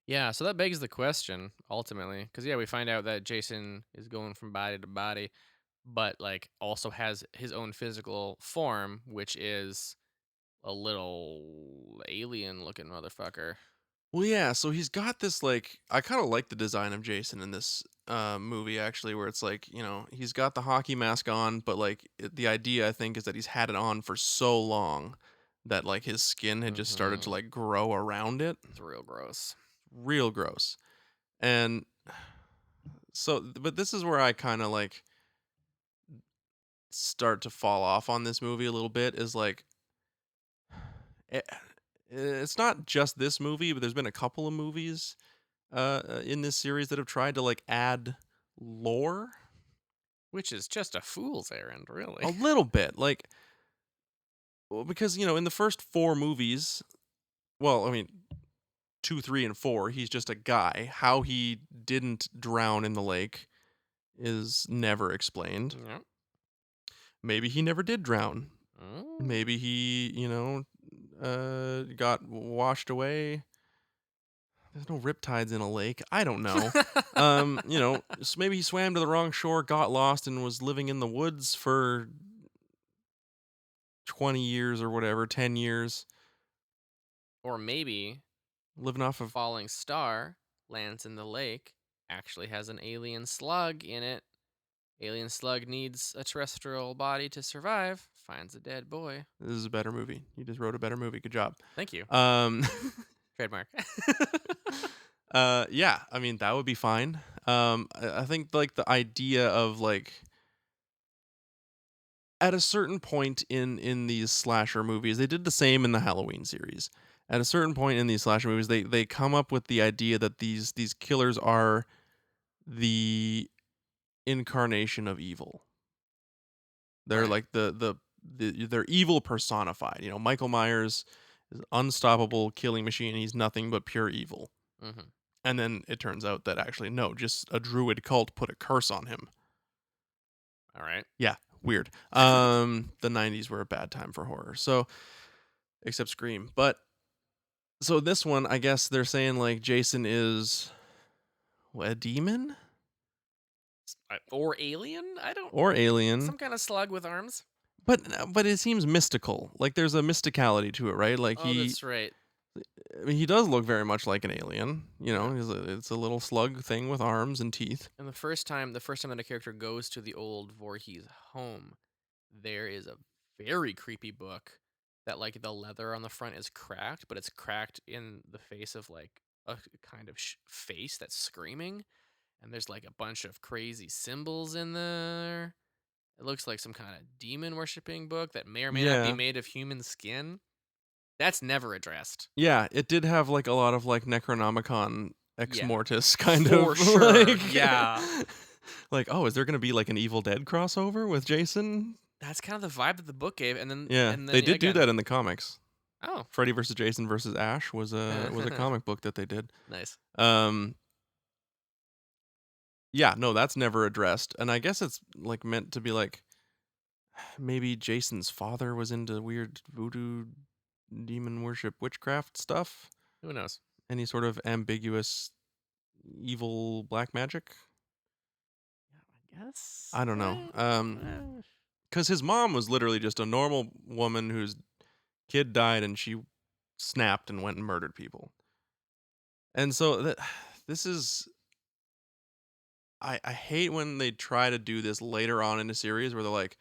Yeah, so that begs the question, ultimately. Because, we find out that Jason is going from body to body, but, like, also has his own physical form, which is a little alien-looking motherfucker. Well, yeah, so he's got this, like, I kind of like the design of Jason in this movie, actually, where it's like, he's got the hockey mask on, but, like, the idea, I think, is that he's had it on for so long that, like, his skin had just started to, like, grow around it. It's real gross. Real gross. And so, but this is where I kind of, like, start to fall off on this movie a little bit, is, like, it's not just this movie, but there's been a couple of movies in this series that have tried to like add lore, which is just a fool's errand, really. A little bit, like, because in the first 4 movies, well, I mean, 2, 3, and 4, he's just a guy. How he didn't drown in the lake is never explained. Yep. Maybe he never did drown. Maybe he, got washed away. There's no riptides in a lake. I don't know. So maybe he swam to the wrong shore, got lost, and was living in the woods for 20 years or whatever, 10 years. Or maybe living off of falling star lands in the lake, actually has an alien slug in it. Alien slug needs a terrestrial body to survive. Finds a dead boy. This is a better movie. You just wrote a better movie. Good job. Thank you. Trademark. Yeah, I mean, that would be fine. I think like the idea of like at a certain point in these slasher movies, they did the same in the Halloween series. At a certain point in these slasher movies, they come up with the idea that these killers are the incarnation of evil. They're like they're evil personified. Michael Myers is an unstoppable killing machine. He's nothing but pure evil. Mm-hmm. And then it turns out that actually no, just a druid cult put a curse on him. All right. Yeah, weird. The 90s were a bad time for horror. So, except Scream. But so this one, I guess they're saying like Jason is a demon? Or alien? Or alien. Some kind of slug with arms. But it seems mystical. Like there's a mysticality to it, right? Like that's right. I mean, he does look very much like an alien. It's a little slug thing with arms and teeth. And the first time that a character goes to the old Voorhees home, there is a very creepy book that like the leather on the front is cracked, but it's cracked in the face of like a kind of face that's screaming. And there's like a bunch of crazy symbols in there. It looks like some kind of demon worshipping book that may or may not be made of human skin. That's never addressed. Yeah, it did have like a lot of like Necronomicon Ex Mortis kind For of. sure. Like, yeah. Like, oh, is there going to be like an Evil Dead crossover with Jason? That's kind of the vibe that the book gave, and then they did do that in the comics. Oh, Freddy vs. Jason vs. Ash was a comic book that they did. Nice. Yeah, no, that's never addressed, and I guess it's like meant to be like maybe Jason's father was into weird voodoo, demon worship, witchcraft stuff. Who knows? Any sort of ambiguous, evil black magic. Yeah, I guess. I don't know. Because his mom was literally just a normal woman whose kid died and she snapped and went and murdered people. And so this is... I hate when they try to do this later on in a series where they're like,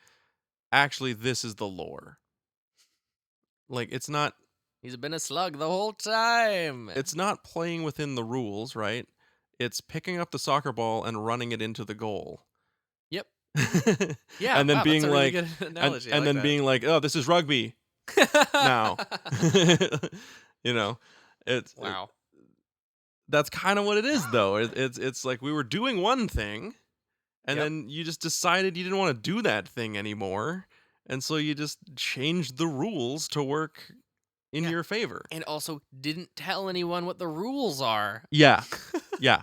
actually, this is the lore. Like, it's not... He's been a slug the whole time. It's not playing within the rules, right? It's picking up the soccer ball and running it into the goal. Yeah, and then wow, being that's a really like, good and, analogy. I and like then being like, oh, this is rugby now. that. You know, it Wow. that's kind of what it is, though. It's like we were doing one thing, and Yep. then you just decided you didn't want to do that thing anymore, and so you just changed the rules to work in Yeah. your favor. And also didn't tell anyone what the rules are. Yeah, yeah.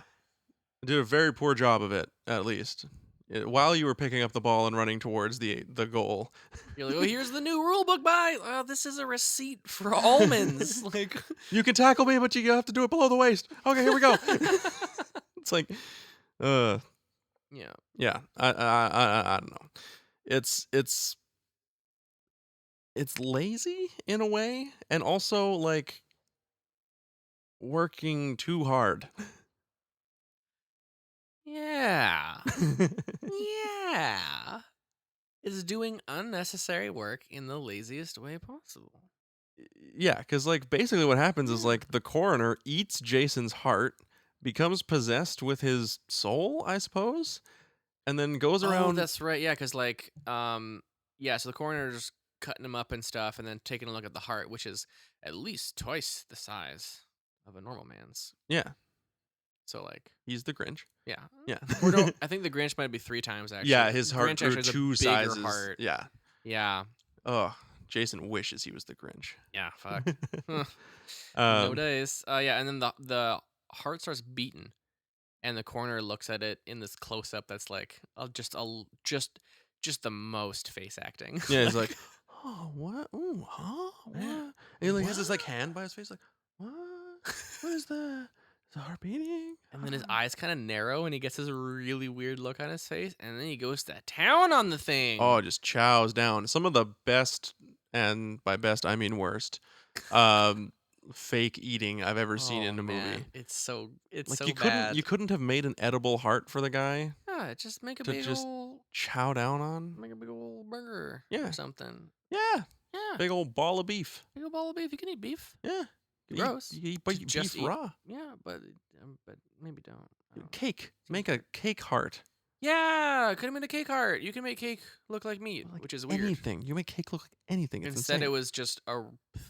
Did a very poor job of it, at least. While you were picking up the ball and running towards the goal. You're like, oh, here's the new rule book. Bye. Oh, this is a receipt for almonds. Like, You can tackle me, but you have to do it below the waist. Okay, here we go. It's like, yeah. yeah. I don't know. It's lazy in a way, and also like working too hard. Yeah. Yeah. Is doing unnecessary work in the laziest way possible. Yeah, because like basically what happens is Yeah. like the coroner eats Jason's heart, becomes possessed with his soul, I suppose, and then goes Oh, around. that's right. Yeah, because like, yeah. So the coroner's cutting him up and stuff, and then taking a look at the heart, which is at least twice the size of a normal man's. Yeah, So like, he's the Grinch. yeah. Yeah. Or no, I think the Grinch might be 3 times actually. Yeah, his heart Grinch grew actually has a 2 bigger sizes. heart. Yeah. Yeah. Oh, Jason wishes he was the Grinch. Yeah. Fuck. No um, dice. Yeah, and then the heart starts beating, and the coroner looks at it in this close up that's like just the most face acting. yeah, he's like, oh, what? Ooh, huh? What? And he like has his like hand by his face, like, what? What is that? Is the heart beating? And then his eyes kind of narrow, and he gets this really weird look on his face, and then he goes to town on the thing. Oh, just chows down. Some of the best, and by best I mean worst, fake eating I've ever seen in a man. movie. It's Like so you bad. couldn't have made an edible heart for the guy Yeah, just make a to big just old chow down on. burger Yeah. or something. Yeah, Yeah, big old ball of beef. big old ball of beef. You can eat beef. Yeah, Gross. You eat Just beef eat- raw. Yeah, but maybe don't. I don't know. Cake. Make a cake heart. Yeah, could have made a cake heart. You can make cake look like meat, Like which is weird. anything. You make cake look like anything. It's Instead, insane. it was just a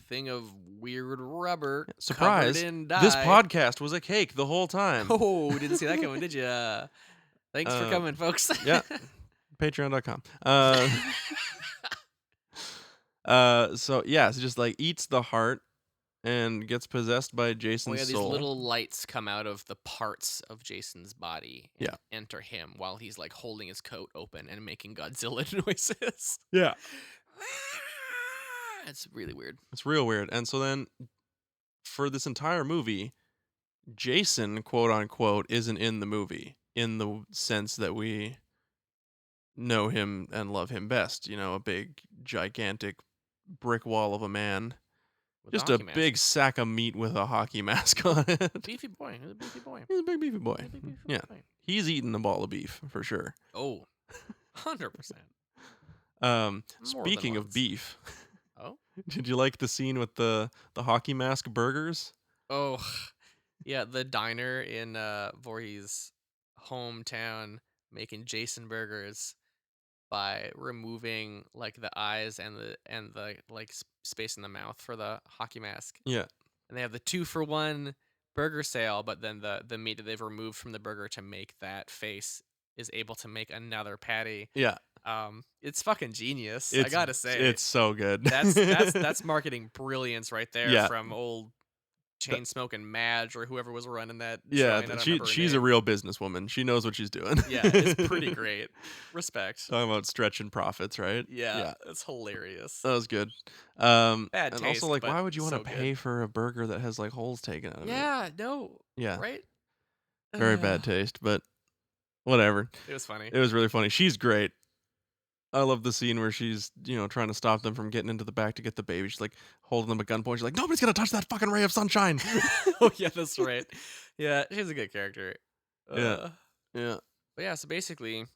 thing of weird rubber. Surprise! Covered in dye. This podcast was a cake the whole time. Oh, didn't see that coming, did you? Thanks for coming, folks. Yeah. Patreon.com. So yeah, so just like eats the heart and gets possessed by Oh Jason's yeah, these soul. little lights come out of the parts of Jason's body and Yeah. enter him while he's like holding his coat open and making Godzilla noises. Yeah. It's really weird. It's real weird. And so then for this entire movie, Jason, quote unquote, isn't in the movie in the sense that we know him and love him best. You know, a big, gigantic brick wall of a man. With Just the a hockey mask. big sack of meat with a hockey mask on it. Beefy boy. He's a beefy boy. He's a big beefy boy. He's a big beefy Yeah. boy. He's eating a ball of beef for sure. Oh, 100%. Speaking of once. beef, Oh? did you like the scene with the hockey mask burgers? Oh, yeah, the diner in Voorhees' hometown making Jason burgers by removing like the eyes and the like space in the mouth for the hockey mask. Yeah. And they have the 2-for-1 burger sale, but then the meat that they've removed from the burger to make that face is able to make another patty. Yeah. It's fucking genius. I It's- gotta say, It's so good. that's marketing brilliance right there Yeah. from old chain smoking Madge or whoever was running that. yeah, joint. I don't she remember her she's a name. real businesswoman. She knows what she's doing. Yeah, it's pretty great. Respect. Talking about stretching profits, right? Yeah, it's hilarious. That was good. Bad and taste, also like, but why would you want to so good. pay for a burger that has like holes taken out of it? Yeah, no, Yeah. right? Very bad taste, but whatever. It was funny. It was really funny. She's great. I love the scene where she's, trying to stop them from getting into the back to get the baby. She's like holding them at gunpoint. She's like, nobody's gonna touch that fucking ray of sunshine. Oh yeah, that's right. Yeah, she's a good character. Yeah. Yeah. But yeah, so basically,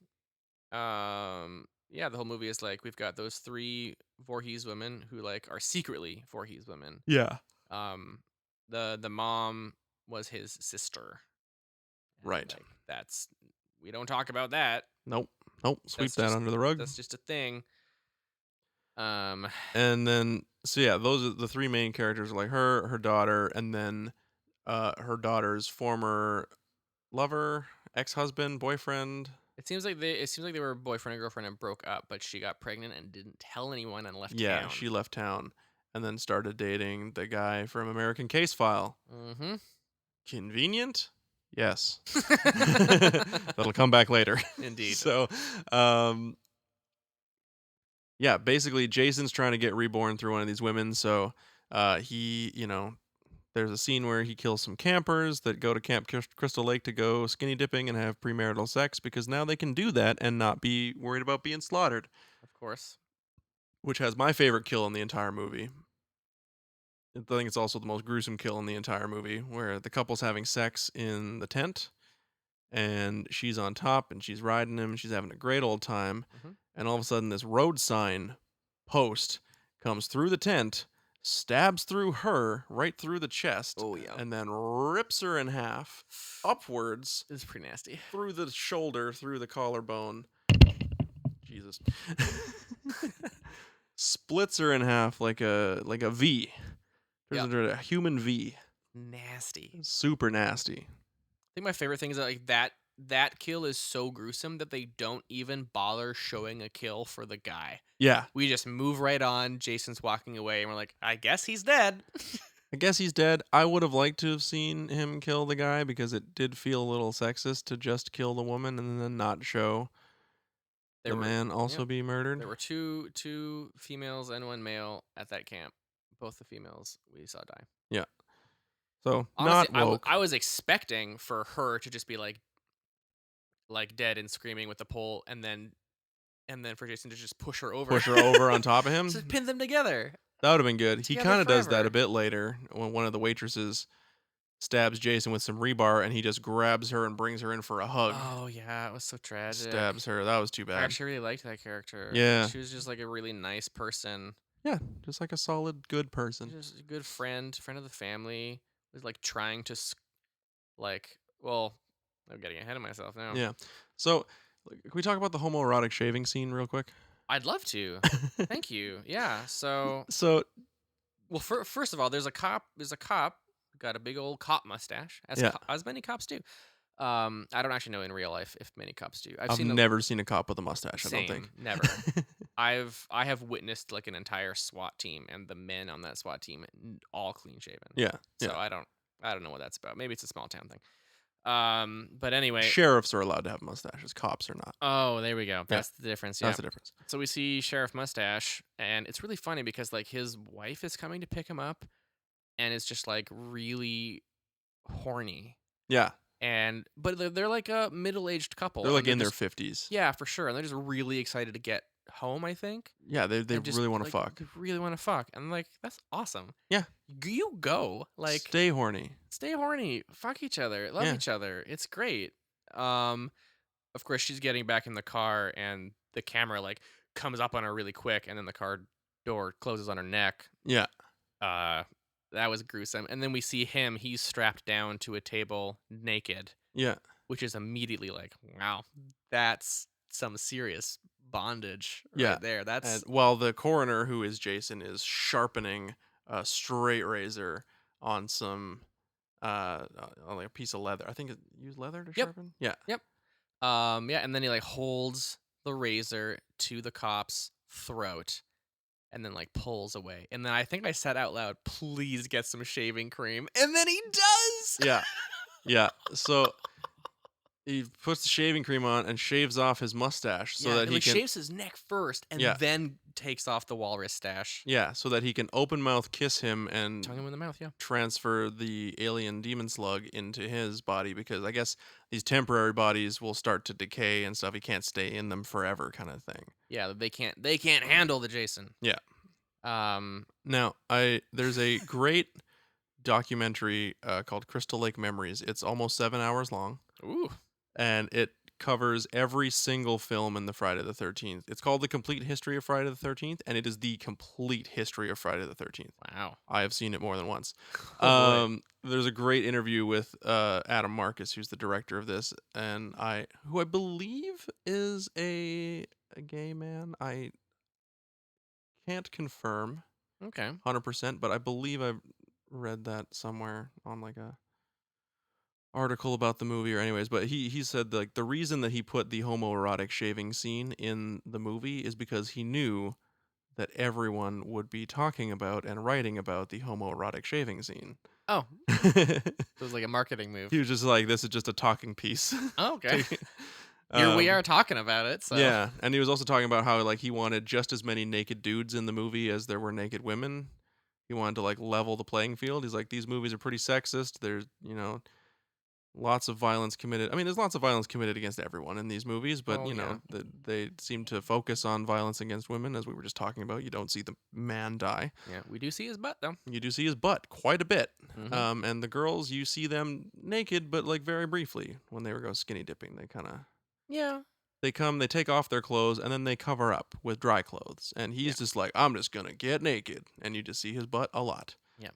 yeah, the whole movie is like we've got those 3 Voorhees women who like are secretly Voorhees women. Yeah. The mom was his sister. And, Right. like, we don't talk about that. Nope. Oh, sweep That's that just- under the rug. That's just a thing. And then, so yeah, those are the three main characters, like her daughter, and then her daughter's former lover, ex-husband, boyfriend. It seems like they were boyfriend and girlfriend and broke up, but she got pregnant and didn't tell anyone and left Yeah, town. she left town and then started dating the guy from American Case File. Mm-hmm. Convenient? Yes. That'll come back later. Indeed. So, yeah, basically Jason's trying to get reborn through one of these women. So, there's a scene where he kills some campers that go to Camp Crystal Lake to go skinny dipping and have premarital sex because now they can do that and not be worried about being slaughtered. Of course. Which has my favorite kill in the entire movie. I think it's also the most gruesome kill in the entire movie, where the couple's having sex in the tent, and she's on top, and she's riding him, and she's having a great old time, and all of a sudden this road sign post comes through the tent, stabs through her, right through the chest, and then rips her in half, upwards. It's pretty nasty. Through the shoulder, through the collarbone. Jesus. Splits her in half like a V. Turns into a human V. Nasty. Super nasty. I think my favorite thing is that like that kill is so gruesome that they don't even bother showing a kill for the guy. Yeah. We just move right on. Jason's walking away, and we're like, I guess he's dead. I guess he's dead. I would have liked to have seen him kill the guy because it did feel a little sexist to just kill the woman and then not show the man also be murdered. There were two females and one male at that camp. Both the females we saw die. Yeah. So honestly, not woke. I was expecting for her to just be like dead and screaming with the pole, and then for Jason to just push her over. Push her over on top of him. Just pin them together. That would have been good. He kind of does that forever. a bit later when one of the waitresses stabs Jason with some rebar, and he just grabs her and brings her in for a hug. Oh yeah, it was so tragic. Stabs her. That was too I bad. actually really liked that character. Yeah. She was just like a really nice person. Yeah, just like a solid good person. Just a good friend of the family. Was like trying to I'm getting ahead of myself now. Yeah. So, can we talk about the homoerotic shaving scene real quick? I'd love to. Thank you. Yeah. So well, first of all, there's a cop got a big old cop mustache, as many cops do. I don't actually know in real life if many cops do. I've never seen a cop with a mustache. Same, I don't think. Never. I have witnessed like an entire SWAT team, and the men on that SWAT team all clean shaven. Yeah. So I don't know what that's about. Maybe it's a small town thing. But anyway, sheriffs are allowed to have mustaches. Cops are not. Oh, there we go. That's the difference. Yeah. That's the difference. So we see Sheriff Mustache, and it's really funny because like his wife is coming to pick him up, and it's just like really horny. Yeah. But they're like a middle-aged couple. They're like in their 50s. Yeah, for sure. And they're just really excited to get home, I think. Yeah, they really want to fuck. They really want to fuck. And I'm like, that's awesome. Yeah. You go. Like stay horny. Stay horny. Fuck each other. Love each other. It's great. Of course she's getting back in the car and the camera like comes up on her really quick and then the car door closes on her neck. Yeah. That was gruesome. And then we see him, he's strapped down to a table naked. Yeah. Which is immediately like, wow, that's some serious bondage right there. That's while the coroner, who is Jason, is sharpening a straight razor on some on like a piece of leather. I think it used leather to sharpen. Yeah. Yep. And then he like holds the razor to the cop's throat and then like pulls away. And then I think I said out loud, please get some shaving cream. And then he does. Yeah. Yeah. So he puts the shaving cream on and shaves off his mustache so that he can shaves his neck first and then takes off the walrus stash. Yeah, so that he can open mouth kiss him and tongue him in the mouth, transfer the alien demon slug into his body because I guess these temporary bodies will start to decay and stuff. He can't stay in them forever, kind of thing. Yeah, they can't handle the Jason. Yeah. Now there's a great documentary called Crystal Lake Memories. It's almost 7 hours long. Ooh. And it covers every single film in the Friday the 13th. It's called The Complete History of Friday the 13th, and it is the complete history of Friday the 13th. Wow. I have seen it more than once. Oh, boy. There's a great interview with Adam Marcus, who's the director of this, and who I believe is a gay man. I can't confirm Okay. 100%, but I believe I read that somewhere on like a article about the movie or anyways, but he said like the reason that he put the homoerotic shaving scene in the movie is because he knew that everyone would be talking about and writing about the homoerotic shaving scene. Oh, He it was like a marketing move. was just like, this is just a talking piece. Oh, okay. Here we are talking about it. So. Yeah, and he was also talking about how like he wanted just as many naked dudes in the movie as there were naked women. He wanted to like level the playing field. He's like, these movies are pretty sexist. There's, lots of violence committed. I mean, there's lots of violence committed against everyone in these movies, but they seem to focus on violence against women, as we were just talking about. You don't see the man die. Yeah, we do see his butt though. You do see his butt quite a bit. Mhm. And the girls, you see them naked, but like very briefly when they were go skinny dipping. They kind of they take off their clothes and then they cover up with dry clothes. And he's just like, I'm just gonna get naked, and you just see his butt a lot. Yeah.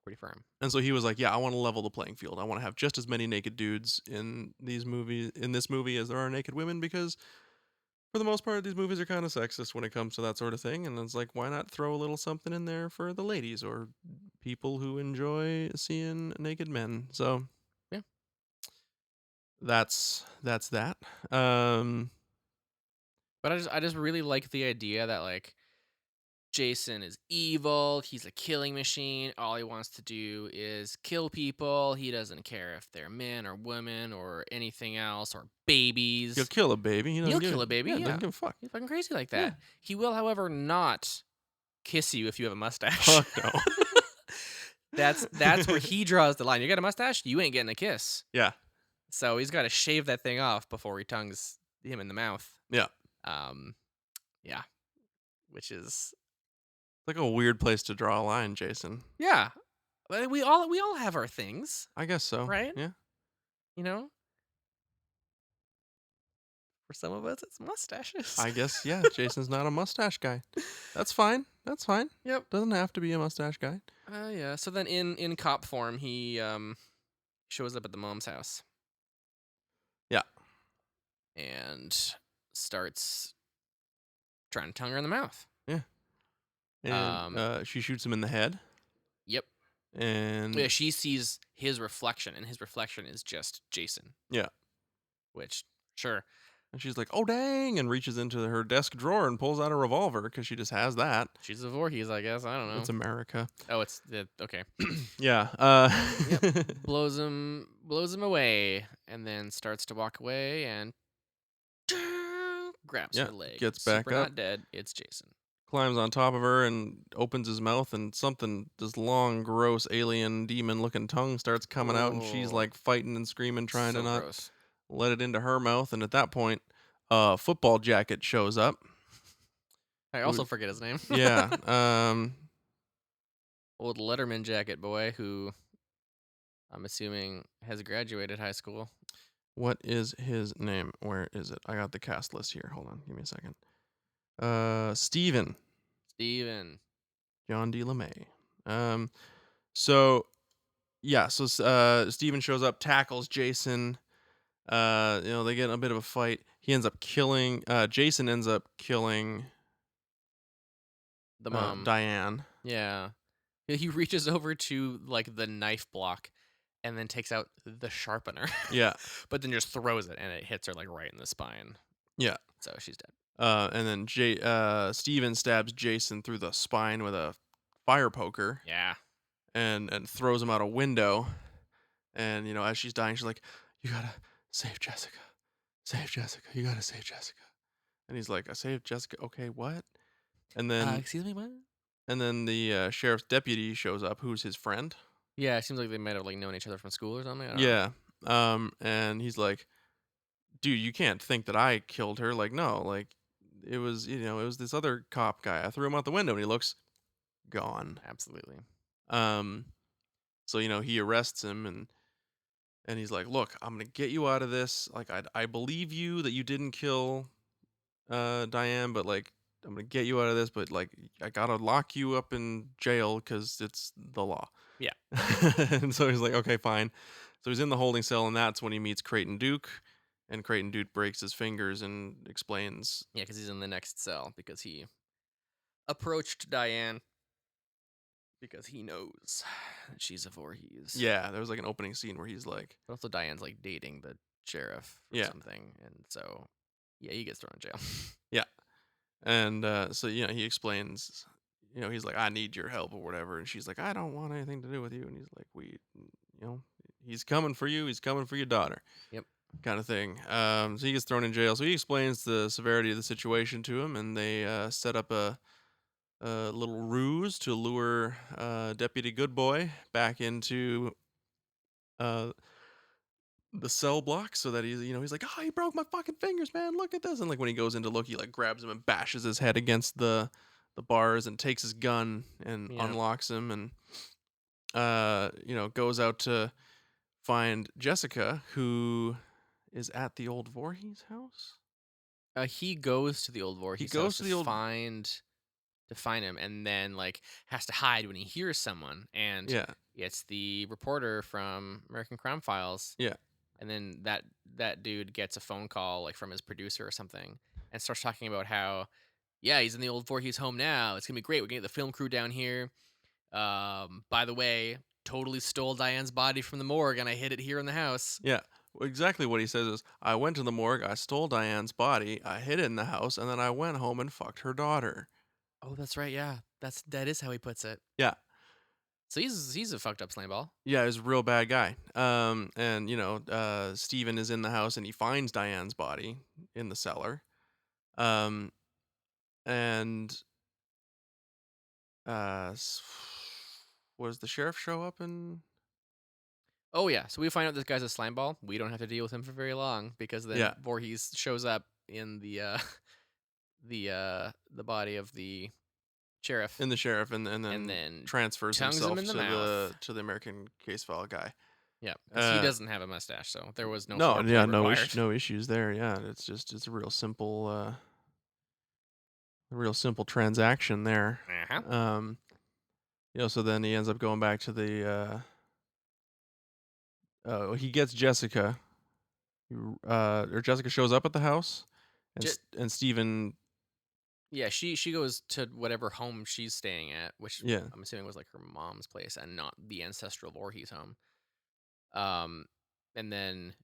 Pretty firm. And so he was like, yeah, I want to level the playing field. I want to have just as many naked dudes in this movie as there are naked women, because for the most part these movies are kind of sexist when it comes to that sort of thing. And it's like, why not throw a little something in there for the ladies or people who enjoy seeing naked men? So yeah, that's that. But I just really like the idea that like Jason is evil. He's a killing machine. All he wants to do is kill people. He doesn't care if they're men or women or anything else or babies. He'll kill a baby. He'll kill a baby. Yeah, doesn't give a fuck. He's fucking crazy like that. Yeah. He will, however, not kiss you if you have a mustache. Fuck no. That's where he draws the line. You got a mustache? You ain't getting a kiss. Yeah. So he's got to shave that thing off before he tongues him in the mouth. Yeah. Yeah. Which is like a weird place to draw a line, Jason. yeah. We all have our things. I guess so. Right? Yeah. You know? For some of us, it's mustaches. I guess, yeah. Jason's not a mustache guy. That's fine. Yep. Doesn't have to be a mustache guy. Yeah. So then in cop form, he shows up at the mom's house. Yeah. And starts trying to tongue her in the mouth. Yeah. And she shoots him in the head. Yep. And yeah, she sees his reflection, and his reflection is just Jason. Yeah. Which, sure. And she's like, oh, dang, and reaches into her desk drawer and pulls out a revolver because she just has that. She's a Voorhees, I guess. I don't know. It's America. Oh, it's okay. Yeah. Yep. Blows him away, and then starts to walk away and grabs her leg. Gets back Super up. Not dead. It's Jason. Climbs on top of her and opens his mouth, and this long, gross, alien, demon-looking tongue starts coming out, and she's like fighting and screaming, trying to not gross. let it into her mouth. And at that point, a football jacket shows up. I also forget his name. Yeah. Old Letterman jacket boy who I'm assuming has graduated high school. What is his name? Where is it? I got the cast list here. Hold on. Give me a second. Steven. John D. LeMay. So Steven shows up, tackles Jason. They get in a bit of a fight. Jason ends up killing the mom, Diane. Yeah. He reaches over to like the knife block and then takes out the sharpener. Yeah. But then just throws it and it hits her like right in the spine. Yeah. So she's dead. And then Steven stabs Jason through the spine with a fire poker. Yeah. And throws him out a window. And, as she's dying, she's like, you gotta save Jessica. Save Jessica. You gotta save Jessica. And he's like, I saved Jessica. Okay, what? And then excuse me, what? And then the sheriff's deputy shows up, who's his friend. Yeah, it seems like they might have like known each other from school or something. I don't know. And he's like, dude, you can't think that I killed her. Like, no, like it was this other cop guy. I threw him out the window, and he looks gone. Absolutely. So he arrests him, And he's like, "Look, I'm gonna get you out of this. Like, I believe you that you didn't kill Diane, but like, I'm gonna get you out of this. But like, I gotta lock you up in jail because it's the law." Yeah. And so he's like, "Okay, fine." So he's in the holding cell, and that's when he meets Creighton Duke, and Creighton Duke breaks his fingers and explains. Yeah, because he's in the next cell because he approached Diane because he knows that she's a Voorhees. Yeah, there was like an opening scene where he's like, But also Diane's like dating the sheriff or Yeah. something, and so yeah, he gets thrown in jail. yeah, and so he explains. He's like, "I need your help" or whatever, and she's like, "I don't want anything to do with you," and he's like, he's coming for you. He's coming for your daughter. Yep. Kind of thing. So he gets thrown in jail. So he explains the severity of the situation to him, and they set up a little ruse to lure Deputy Goodboy back into the cell block so that he's like, "Oh, he broke my fucking fingers, man. Look at this." And like when he goes in to look, he like grabs him and bashes his head against the bars and takes his gun and Yeah. unlocks him and goes out to find Jessica, who is at the old Voorhees house. He goes to the old Voorhees goes house to the old- to find him, and then like has to hide when he hears someone, and Yeah. it's the reporter from American Crime Files. Yeah. And then that dude gets a phone call like from his producer or something, and starts talking about how, yeah, he's in the old Voorhees home now. It's gonna be great. We're gonna get the film crew down here. By the way, totally stole Diane's body from the morgue, and I hid it here in the house. Yeah. Well, exactly what he says is, "I went to the morgue, I stole Diane's body, I hid it in the house, and then I went home and fucked her daughter." Oh, that's right. Yeah, that is how he puts it. Yeah. So he's a fucked up slime ball. Yeah, he's a real bad guy. And Steven is in the house and he finds Diane's body in the cellar. And was the sheriff show up and Oh yeah, so we find out this guy's a slime ball. We don't have to deal with him for very long because then Yeah. Voorhees shows up in the body of the sheriff. in the sheriff and then And then transfers tongues himself him in the to mouth. the American case file guy. Yeah, 'cause he doesn't have a mustache, so there was no No, foreplay yeah, required. no issues there. Yeah, it's a real simple transaction there. Uh-huh. So then he ends up going back to the he gets Jessica. Or Jessica shows up at the house, and and Steven. Yeah, she goes to whatever home she's staying at, which Yeah. I'm assuming was like her mom's place and not the ancestral Voorhees home. And then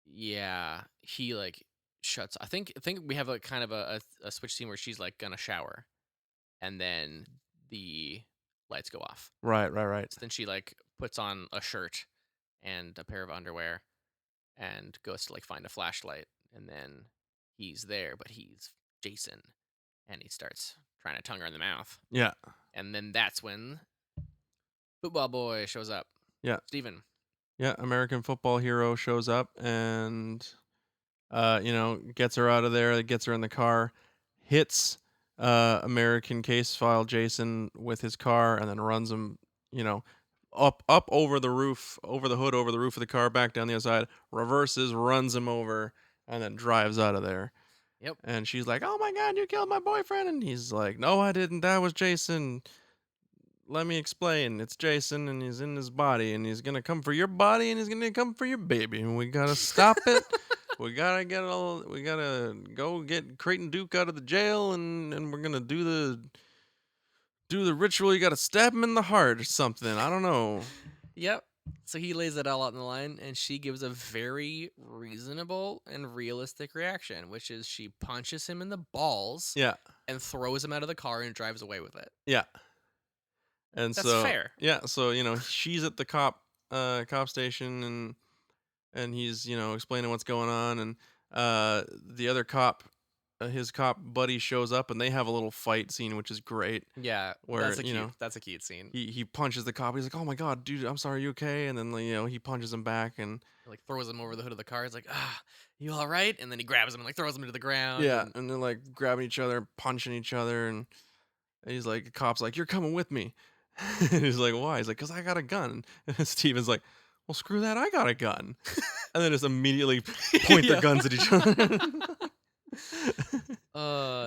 yeah, he like shuts. I think we have like kind of a switch scene where she's like gonna shower, and then the lights go off. Right. So then she like puts on a shirt and a pair of underwear and goes to like find a flashlight, and then he's there, but he's Jason, and he starts trying to tongue her in the mouth. Yeah. And then that's when football boy shows up. Yeah. Steven. Yeah, American football hero shows up and gets her out of there, gets her in the car, hits American case file Jason with his car, and then runs him, up over the roof, over the hood, over the roof of the car, back down the other side, reverses, runs him over, and then drives out of there. Yep. And she's like, "Oh my God, you killed my boyfriend!" And he's like, "No, I didn't. That was Jason. Let me explain. It's Jason, and he's in his body, and he's gonna come for your body, and he's gonna come for your baby, and we gotta stop it. We gotta go get Creighton Duke out of the jail, and we're gonna do the ritual. You gotta stab him in the heart or something. I don't know." Yep. So he lays it all out in the line, and she gives a very reasonable and realistic reaction, which is she punches him in the balls Yeah. and throws him out of the car and drives away with it. Yeah. And That's so fair. Yeah, so she's at the cop station and he's explaining what's going on, and the other cop, his cop buddy shows up, and they have a little fight scene, which is great. Yeah, Where, that's a cute scene. He punches the cop. He's like, "Oh my God, dude, I'm sorry, you okay?" And then he punches him back, and Like throws him over the hood of the car. He's like, you all right? And then he grabs him and like throws him into the ground. yeah, and they're like grabbing each other, punching each other, and he's like, the cop's like, "You're coming with me." And he's like, "Why?" He's like, "'Cause I got a gun." And Steven's like, well, screw that, I got a gun. And then just immediately point their guns at each other.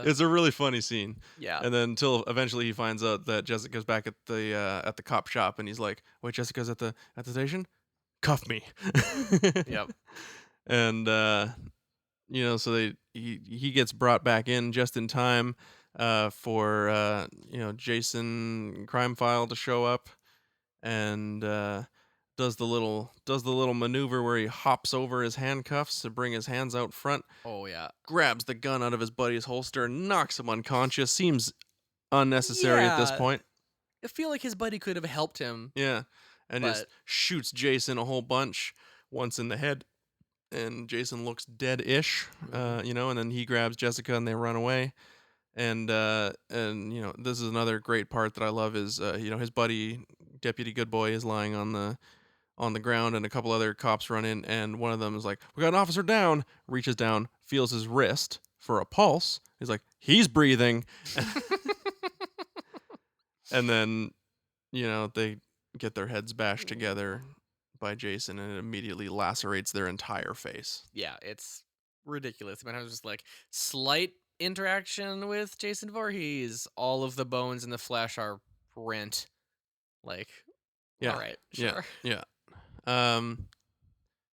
It's a really funny scene. Yeah. And then until eventually he finds out that Jessica's back at the cop shop, and he's like, "Wait, Jessica's at the station? Cuff me." Yep. And so he gets brought back in just in time for Jason Crime File to show up, and does the little maneuver where he hops over his handcuffs to bring his hands out front. Oh yeah. Grabs the gun out of his buddy's holster, knocks him unconscious. Seems unnecessary at this Yeah. point. I feel like his buddy could have helped him. Yeah, and just But- shoots Jason a whole bunch, once in the head, and Jason looks dead-ish. And then he grabs Jessica and they run away. And this is another great part that I love is his buddy Deputy Goodboy is lying on the ground, and a couple other cops run in, and one of them is like, "We got an officer down." Reaches down, feels his wrist for a pulse. He's like, "He's breathing." And then they get their heads bashed together by Jason, and it immediately lacerates their entire face. Yeah, it's ridiculous. I mean, I was just like, slight interaction with Jason Voorhees. All of the bones in the flesh are rent. Like, Yeah. all right, sure. Yeah. And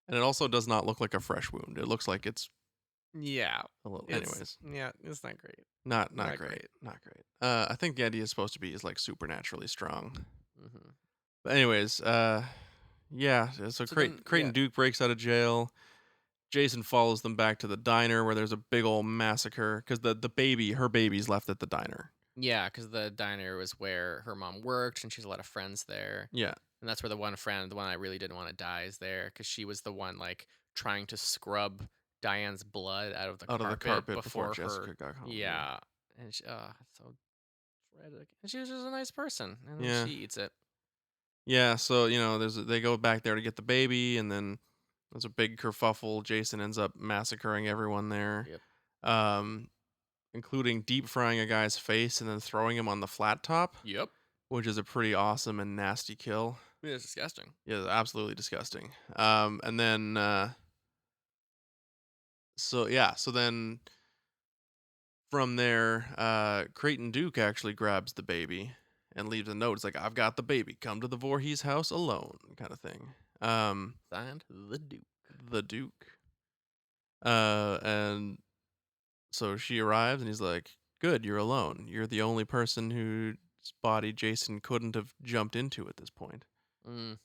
it also does not look like a fresh wound. It looks like it's Yeah. a little. It's- Anyways, Yeah, it's not great. not not great. great. Not great. I think the idea is supposed to be is like supernaturally strong. Mm-hmm. But anyways, yeah. So Creighton yeah. Duke breaks out of jail. Jason follows them back to the diner where there's a big old massacre because her baby's left at the diner. Yeah, because the diner was where her mom worked, and she has a lot of friends there. Yeah. And that's where the one friend, the one I really didn't want to die, is there, because she was the one like trying to scrub Diane's blood out of the carpet before her. Jessica got home. Yeah, and she, it's so tragic. And she was just a nice person, and Yeah. she eats it. Yeah, so they go back there to get the baby, and then there's a big kerfuffle. Jason ends up massacring everyone there, including deep frying a guy's face and then throwing him on the flat top, Yep. which is a pretty awesome and nasty kill. I mean, it's disgusting. Yeah, it's absolutely disgusting. And then so then from there, Creighton Duke actually grabs the baby and leaves a note. It's like, "I've got the baby. Come to the Voorhees house alone," kind of thing. Signed, the Duke. The Duke. And so she arrives, and he's like, "Good, you're alone. You're the only person whose body Jason couldn't have jumped into at this point." And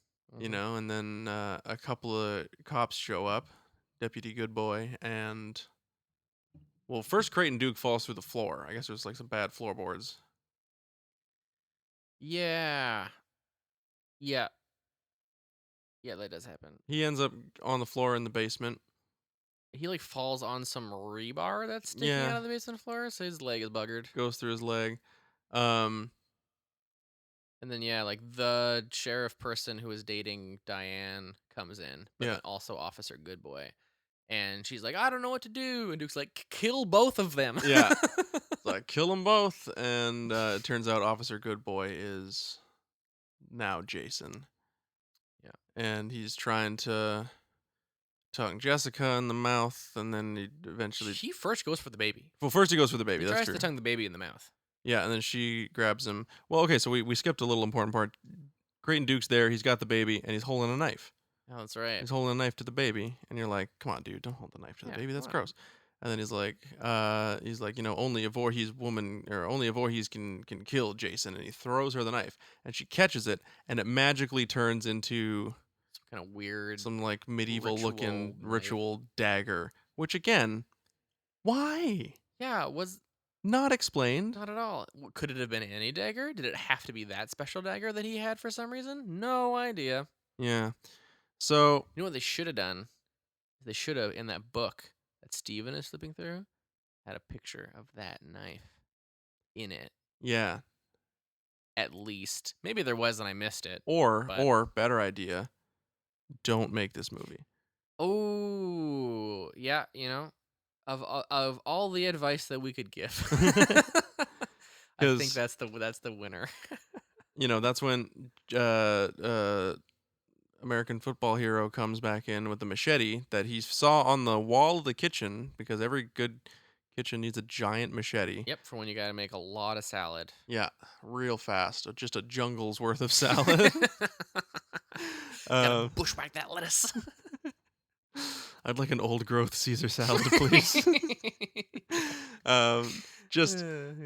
then a couple of cops show up, Deputy Goodboy, and first Creighton Duke falls through the floor. I guess there's like some bad floorboards. Yeah. Yeah. Yeah, that does happen. He ends up on the floor in the basement. He like falls on some rebar that's sticking Yeah. out of the basement floor, so his leg is buggered. Goes through his leg. And then like the sheriff person who is dating Diane comes in, but then also Officer Goodboy. And she's like, "I don't know what to do." And Duke's like, "Kill both of them." Yeah. It's like, kill them both. And it turns out Officer Goodboy is now Jason. Yeah. And he's trying to tongue Jessica in the mouth, and then he eventually... He first goes for the baby. Well, first he goes for the baby, He that's tries true. to tongue the baby in the mouth. Yeah, and then she grabs him. Well, okay, so we skipped a little important part. Creighton Duke's there, he's got the baby, and he's holding a knife. Oh, that's right. He's holding a knife to the baby, and you're like, "Come on, dude, don't hold the knife to the baby. That's come on." gross." And then he's like, only a Voorhees woman, or only a Voorhees can kill Jason. And he throws her the knife, and she catches it, and it magically turns into Some kind of weird. some like medieval-looking ritual ritual dagger. Which again, why? Yeah, it was Not explained. not at all. Could it have been any dagger? Did it have to be that special dagger that he had for some reason? No idea. Yeah. So You know what they should have done? They should have, in that book that Steven is flipping through, had a picture of that knife in it, yeah, at least. Maybe there was and I missed it. or better idea, don't make this movie. Oh, yeah, of all the advice that we could give, I think 'Cause- that's the winner. That's when American football hero comes back in with the machete that he saw on the wall of the kitchen, because every good kitchen needs a giant machete. Yep, for when you got to make a lot of salad. Yeah, real fast. Just a jungle's worth of salad. Gotta bushwhack that lettuce. I'd like an old growth Caesar salad, please.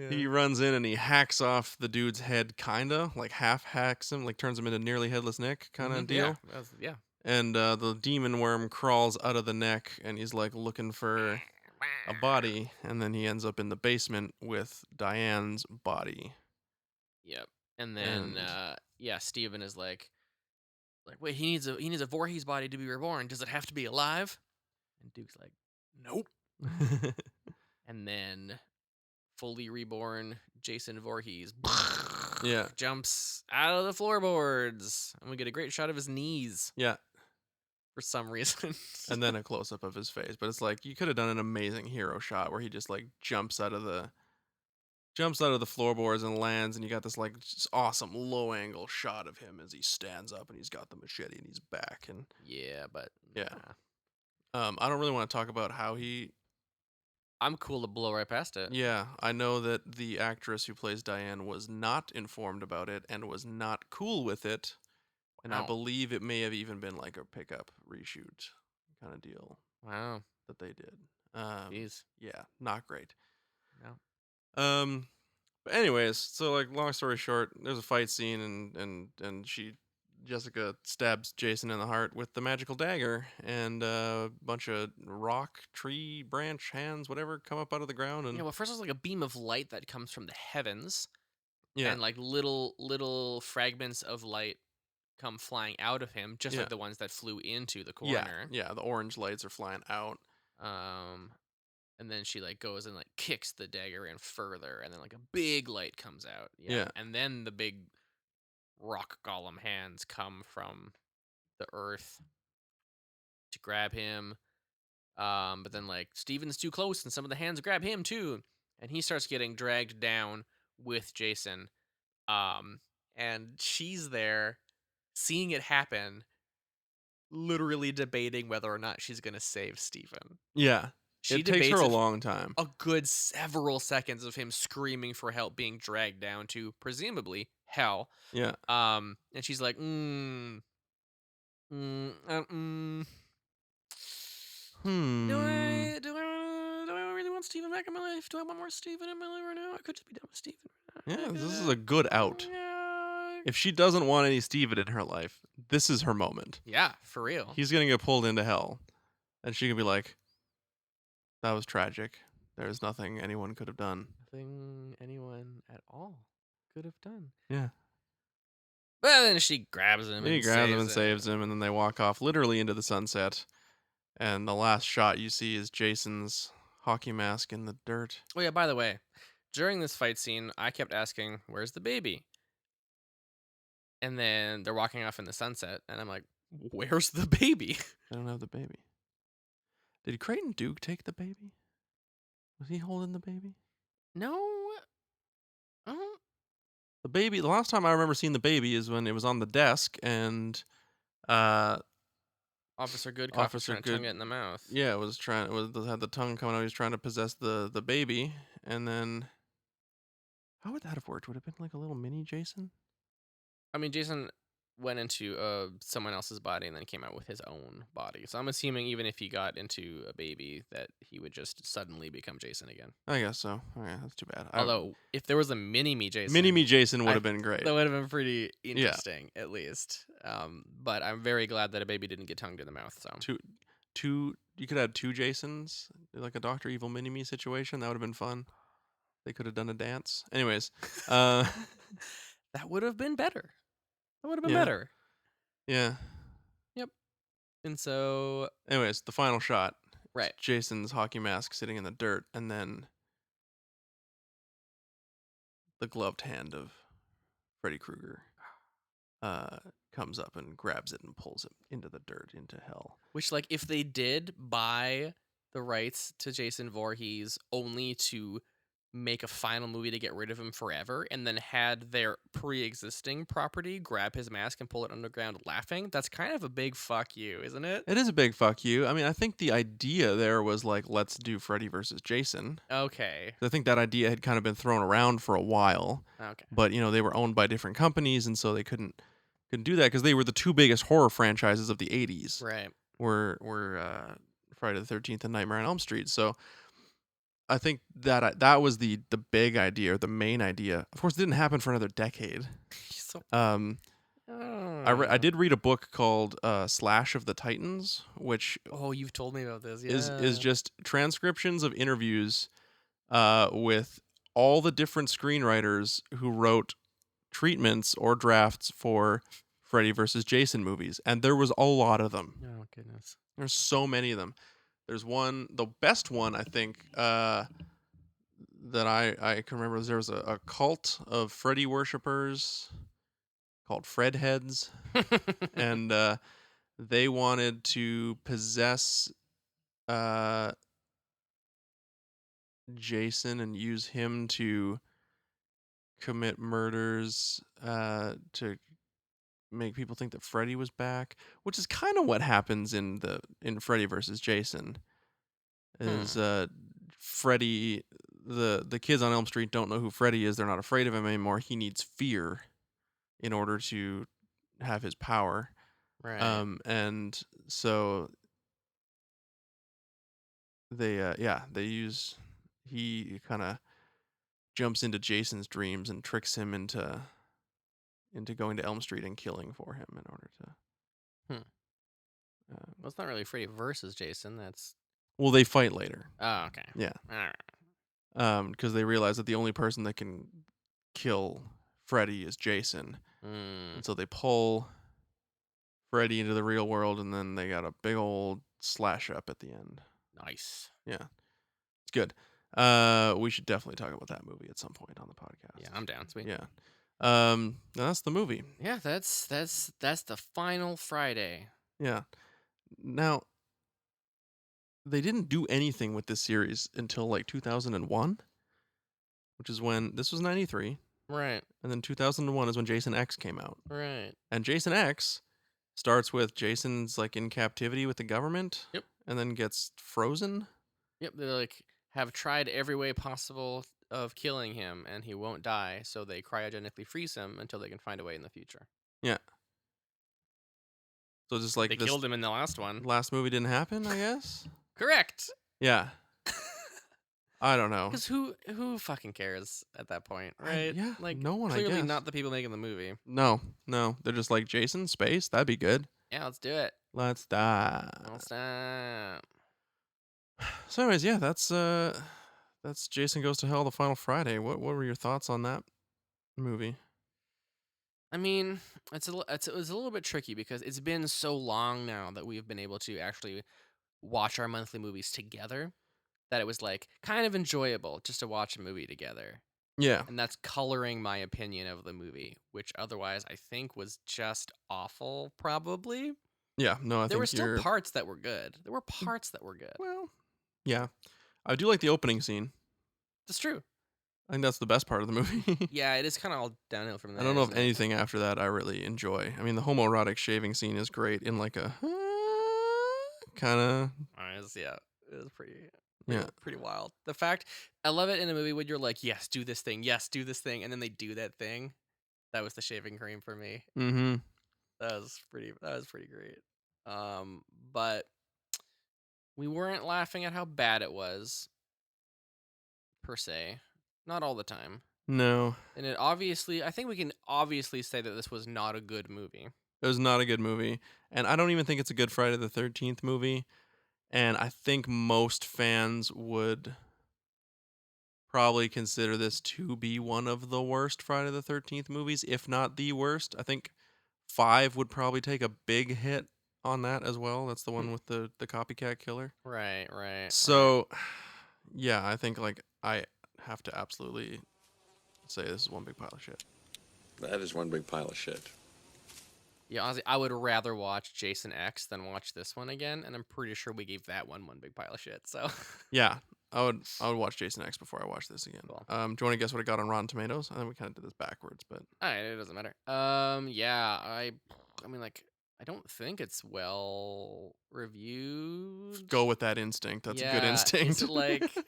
He runs in and he hacks off the dude's head, kinda like half hacks him, like turns him into nearly headless Nick kind of deal. Yeah. And the demon worm crawls out of the neck, and he's like looking for a body, and then he ends up in the basement with Diane's body. Yep. And then Steven is like, wait, he needs a Voorhees body to be reborn. Does it have to be alive? And Duke's like, nope. And then fully reborn Jason Voorhees jumps out of the floorboards, and we get a great shot of his knees. Yeah. For some reason. And then a close up of his face, but it's like you could have done an amazing hero shot where he just like jumps out of the floorboards and lands, and you got this like just awesome low angle shot of him as he stands up and he's got the machete and he's back. And I don't really want to talk about how I'm cool to blow right past it. Yeah, I know that the actress who plays Diane was not informed about it and was not cool with it. And I believe it may have even been like a pickup reshoot kind of deal. Wow. That they did. Jeez. Yeah, not great. No. But anyways, so like long story short, there's a fight scene, and Jessica stabs Jason in the heart with the magical dagger, and a bunch of rock, tree, branch, hands, whatever come up out of the ground. And well, first there's like a beam of light that comes from the heavens. Yeah. And like little fragments of light come flying out of him, just like the ones that flew into the coroner. Yeah, the orange lights are flying out. And then she like goes and like kicks the dagger in further, and then like a big light comes out. And then the big rock golem hands come from the earth to grab him. But then like Steven's too close, and some of the hands grab him too, and he starts getting dragged down with Jason. And she's there, seeing it happen, literally debating whether or not she's gonna save Steven. Yeah. It takes her a long time. A good several seconds of him screaming for help, being dragged down to presumably hell. Yeah. And she's like, Do I really want Steven back in my life? Do I want more Steven in my life right now? I could just be done with Steven. Yeah, this is a good out. If she doesn't want any Steven in her life, this is her moment. Yeah, for real. He's gonna get pulled into hell, and she can be like, "That was tragic. There's nothing anyone could have done. Nothing anyone at all could have done." Yeah. But then she grabs him. He grabs him and saves him, and then they walk off literally into the sunset. And the last shot you see is Jason's hockey mask in the dirt. Oh yeah, by the way, during this fight scene, I kept asking, "Where's the baby?" And then they're walking off in the sunset, and I'm like, "Where's the baby?" They don't have the baby. Did Creighton Duke take the baby? Was he holding the baby? No. The baby. The last time I remember seeing the baby is when it was on the desk, and Officer Goodcock was trying to tongue it in the mouth. Yeah, it had the tongue coming out. He was trying to possess the baby, and then how would that have worked? Would it have been like a little mini Jason? I mean, Jason went into someone else's body and then came out with his own body. So I'm assuming even if he got into a baby, that he would just suddenly become Jason again. I guess so. Okay, that's too bad. Although, if there was a mini-me Jason... Mini-me Jason would have been great. That would have been pretty interesting, at least. But I'm very glad that a baby didn't get tongued in the mouth. So you could have two Jasons, like a Dr. Evil mini-me situation. That would have been fun. They could have done a dance. Anyways. That would have been better. That would have been better. Yeah. Yep. And so... Anyways, the final shot. Right. Jason's hockey mask sitting in the dirt, and then the gloved hand of Freddy Krueger comes up and grabs it and pulls it into the dirt, into hell. Which, like, if they did buy the rights to Jason Voorhees only to make a final movie to get rid of him forever and then had their pre-existing property grab his mask and pull it underground laughing, that's kind of a big fuck you, isn't it? It is a big fuck you. I mean, I think the idea there was like, let's do Freddy versus Jason. Okay. I think that idea had kind of been thrown around for a while, Okay. but they were owned by different companies, and so they couldn't do that because they were the two biggest horror franchises of the 80s. Right. Were Friday the 13th and Nightmare on Elm Street. So I think that was the big idea, or the main idea. Of course, it didn't happen for another decade. So, I did read a book called Slash of the Titans, which you've told me about this. is just transcriptions of interviews with all the different screenwriters who wrote treatments or drafts for Freddy versus Jason movies, and there was a lot of them. Oh goodness. There's so many of them. There's one, the best one, I think, that I can remember. There was a cult of Freddy worshippers called Fred Heads, and they wanted to possess Jason and use him to commit murders to make people think that Freddy was back, which is kind of what happens in Freddy versus Jason. Is Freddy, the kids on Elm Street don't know who Freddy is. They're not afraid of him anymore. He needs fear in order to have his power. Right. And so he kind of jumps into Jason's dreams and tricks him into going to Elm Street and killing for him in order to. Well, it's not really Freddy versus Jason. That's. Well, they fight later. Oh, okay. Yeah. All right. Because they realize that the only person that can kill Freddy is Jason, and so they pull Freddy into the real world, and then they got a big old slash up at the end. Nice. Yeah, it's good. We should definitely talk about that movie at some point on the podcast. Yeah, I'm down. Sweet. Yeah. That's the movie. Yeah, that's the final Friday. Yeah. Now, they didn't do anything with this series until like 2001, which is when this was 93. Right. And then 2001 is when Jason X came out. Right. And Jason X starts with Jason's like in captivity with the government. Yep. And then gets frozen. Yep. They like have tried every way possible of killing him, and he won't die. So they cryogenically freeze him until they can find a way in the future. Yeah. So just like they killed him in the last one. Last movie didn't happen, I guess. Correct. Yeah. I don't know. Because who fucking cares at that point, right? Yeah. Like no one. Clearly I guess. not the people making the movie. No. They're just like Jason space. That'd be good. Yeah, let's do it. Let's die. Let's die. So, anyways, yeah, that's Jason Goes to Hell: The Final Friday. What were your thoughts on that movie? I mean, it was a little bit tricky because it's been so long now that we've been able to actually watch our monthly movies together that it was like kind of enjoyable just to watch a movie together. Yeah. And that's coloring my opinion of the movie, which otherwise I think was just awful, probably. Yeah, no, I think there were still parts that were good. There were parts that were good. Well, yeah. I do like the opening scene. That's true. I think that's the best part of the movie. Yeah, it is kind of all downhill from there. I don't know if anything after that I really enjoy. I mean, the homoerotic shaving scene is great in like a kind of. Yeah, it was pretty wild. The fact I love it in a movie when you're like, yes, do this thing, and then they do that thing. That was the shaving cream for me. Mm-hmm. That was pretty great. But we weren't laughing at how bad it was, per se. Not all the time. No. And I think we can obviously say that this was not a good movie. It was not a good movie. And I don't even think it's a good Friday the 13th movie. And I think most fans would probably consider this to be one of the worst Friday the 13th movies, if not the worst. I think 5 would probably take a big hit on that as well. That's the one with the copycat killer. Right. So, yeah, I think like I have to absolutely say this is one big pile of shit. That is one big pile of shit. Yeah, honestly, I would rather watch Jason X than watch this one again, and I'm pretty sure we gave that one big pile of shit. So yeah, I would watch Jason X before I watch this again. Cool. Do you want to guess what it got on Rotten Tomatoes? I think we kind of did this backwards, but Alright, it doesn't matter. Yeah, I mean, like, I don't think it's well reviewed. go with that instinct. That's a good instinct. Is it like? I feel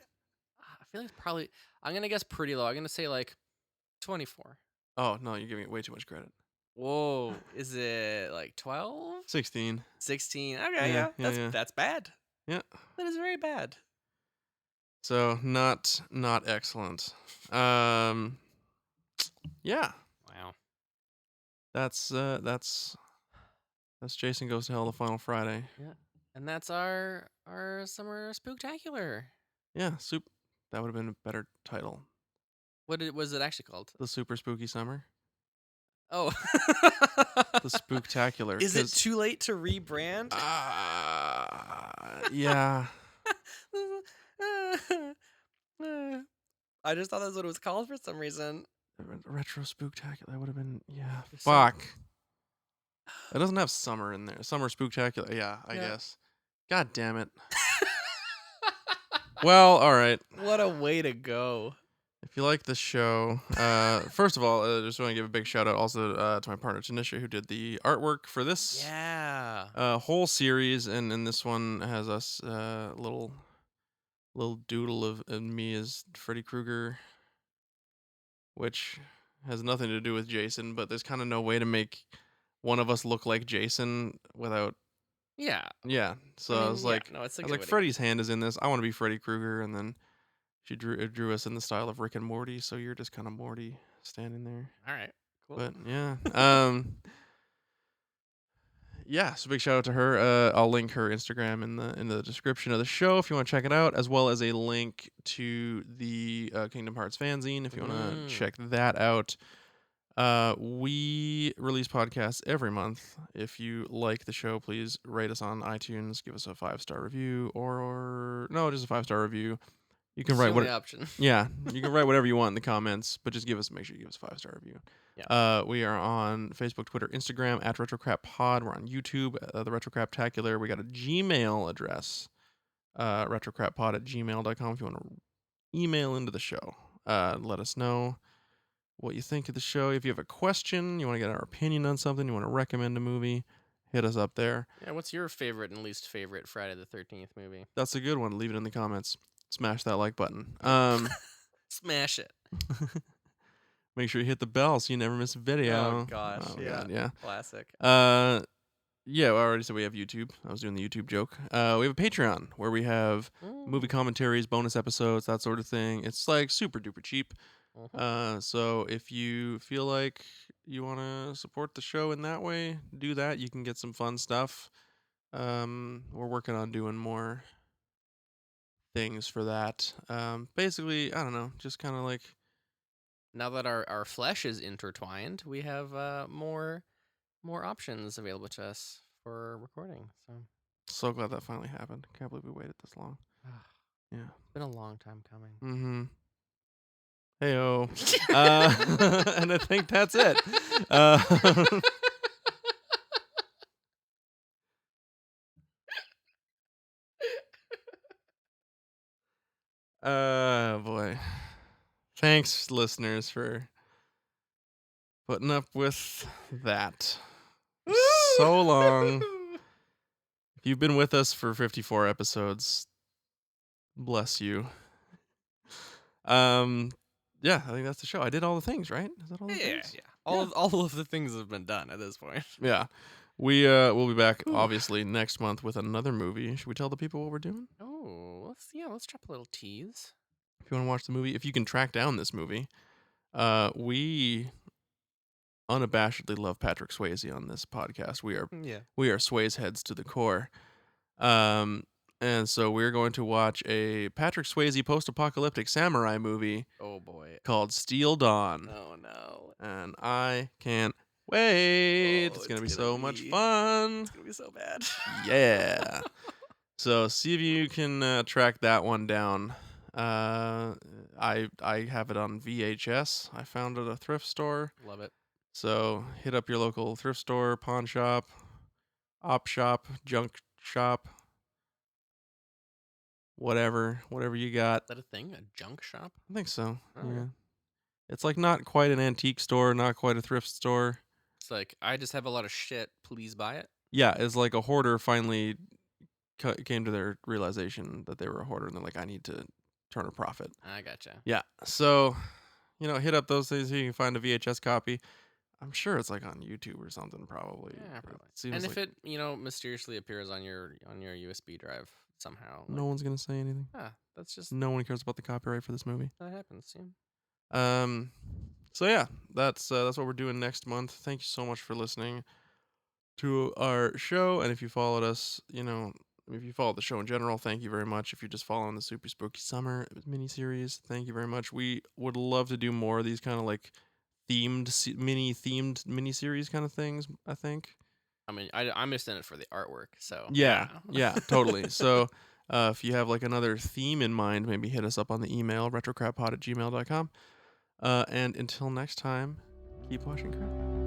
like it's probably. I'm gonna guess pretty low. I'm gonna say like 24. Oh no, you're giving it way too much credit. Whoa, is it like 12? 16. 16. Okay, Yeah. that's bad. Yeah. That is very bad. So not excellent. Yeah. Wow. That's Jason Goes to Hell, the final Friday. Yeah. And that's our summer spooktacular. Yeah, that would have been a better title. What was it actually called? The Super Spooky Summer. Oh. The Spooktacular. Is it too late to rebrand? Yeah. I just thought that's what it was called for some reason. Retro Spooktacular would have been, yeah. There's Fuck. It doesn't have summer in there. Summer Spooktacular. Yeah, I guess. God damn it. Well, all right. What a way to go. If you like the show, first of all, I just want to give a big shout out also to my partner Tanisha, who did the artwork for this whole series, and this one has us little doodle of me as Freddy Krueger, which has nothing to do with Jason, but there's kind of no way to make one of us look like Jason without. Yeah. So I was like, Freddy's hand is in this. I want to be Freddy Krueger, and then she drew us in the style of Rick and Morty, so you're just kind of Morty standing there. All right, cool. But yeah, yeah. So big shout out to her. I'll link her Instagram in the description of the show if you want to check it out, as well as a link to the Kingdom Hearts fanzine if you want to check that out. We release podcasts every month. If you like the show, please rate us on iTunes, give us a 5-star review, or no, just a 5-star review. You can write option. Yeah, you can write whatever you want in the comments, but just make sure you give us a 5-star review. Yeah. We are on Facebook, Twitter, Instagram at RetroCrapPod. We're on YouTube, the RetroCraptacular. We got a Gmail address, retrocrappod@gmail.com if you want to email into the show. Let us know what you think of the show. If you have a question, you want to get our opinion on something, you want to recommend a movie, hit us up there. Yeah, what's your favorite and least favorite Friday the 13th movie? That's a good one. Leave it in the comments. Smash that like button. Smash it. Make sure you hit the bell so you never miss a video. Oh gosh, God, yeah. Classic. Yeah, I already said we have YouTube. I was doing the YouTube joke. We have a Patreon where we have movie commentaries, bonus episodes, that sort of thing. It's like super duper cheap. So if you feel like you want to support the show in that way, do that. You can get some fun stuff. We're working on doing more things for that. Basically, I don't know, just kind of like now that our flesh is intertwined, we have more options available to us for recording. So glad that finally happened. Can't believe we waited this long. Yeah, it's been a long time coming. Heyo. And I think that's it. Boy. Thanks, listeners, for putting up with that so long. If you've been with us for 54 episodes, bless you. Yeah, I think that's the show. I did all the things, right? Is that all the things? Yeah. All of the things have been done at this point. Yeah. We'll be back obviously next month with another movie. Should we tell the people what we're doing? Oh, let's drop a little tease. If you want to watch the movie, if you can track down this movie, we unabashedly love Patrick Swayze on this podcast. We are Swayze heads to the core. And so we're going to watch a Patrick Swayze post-apocalyptic samurai movie. Oh boy. Called Steel Dawn. Oh no. And I can't wait. It's going to be so much fun. It's going to be so bad. Yeah. So see if you can track that one down. I have it on VHS. I found it at a thrift store. Love it. So hit up your local thrift store, pawn shop, op shop, junk shop, whatever you got. Is that a thing? A junk shop? I think so. Oh, Yeah. yeah. It's like not quite an antique store, not quite a thrift store. It's like, I just have a lot of shit. Please buy it. Yeah, it's like a hoarder finally came to their realization that they were a hoarder, and they're like, I need to turn a profit. I gotcha. Yeah. So, hit up those things. You can find a VHS copy. I'm sure it's like on YouTube or something, probably. Yeah, probably. Seems And like if it, mysteriously appears on your USB drive somehow, no one's gonna say anything. that's just No one cares about the copyright for this movie. that happens. Yeah. So yeah, that's what we're doing next month. Thank you so much for listening to our show, and if you followed us, if you followed the show in general, thank you very much. If you're just following the Super Spooky Summer miniseries, thank you very much. We would love to do more of these kind of like themed miniseries kind of things, I think. I mean, I'm just in it for the artwork, so Yeah, totally. So if you have like another theme in mind, maybe hit us up on the email retrocrappod@gmail.com. And until next time, keep watching crap.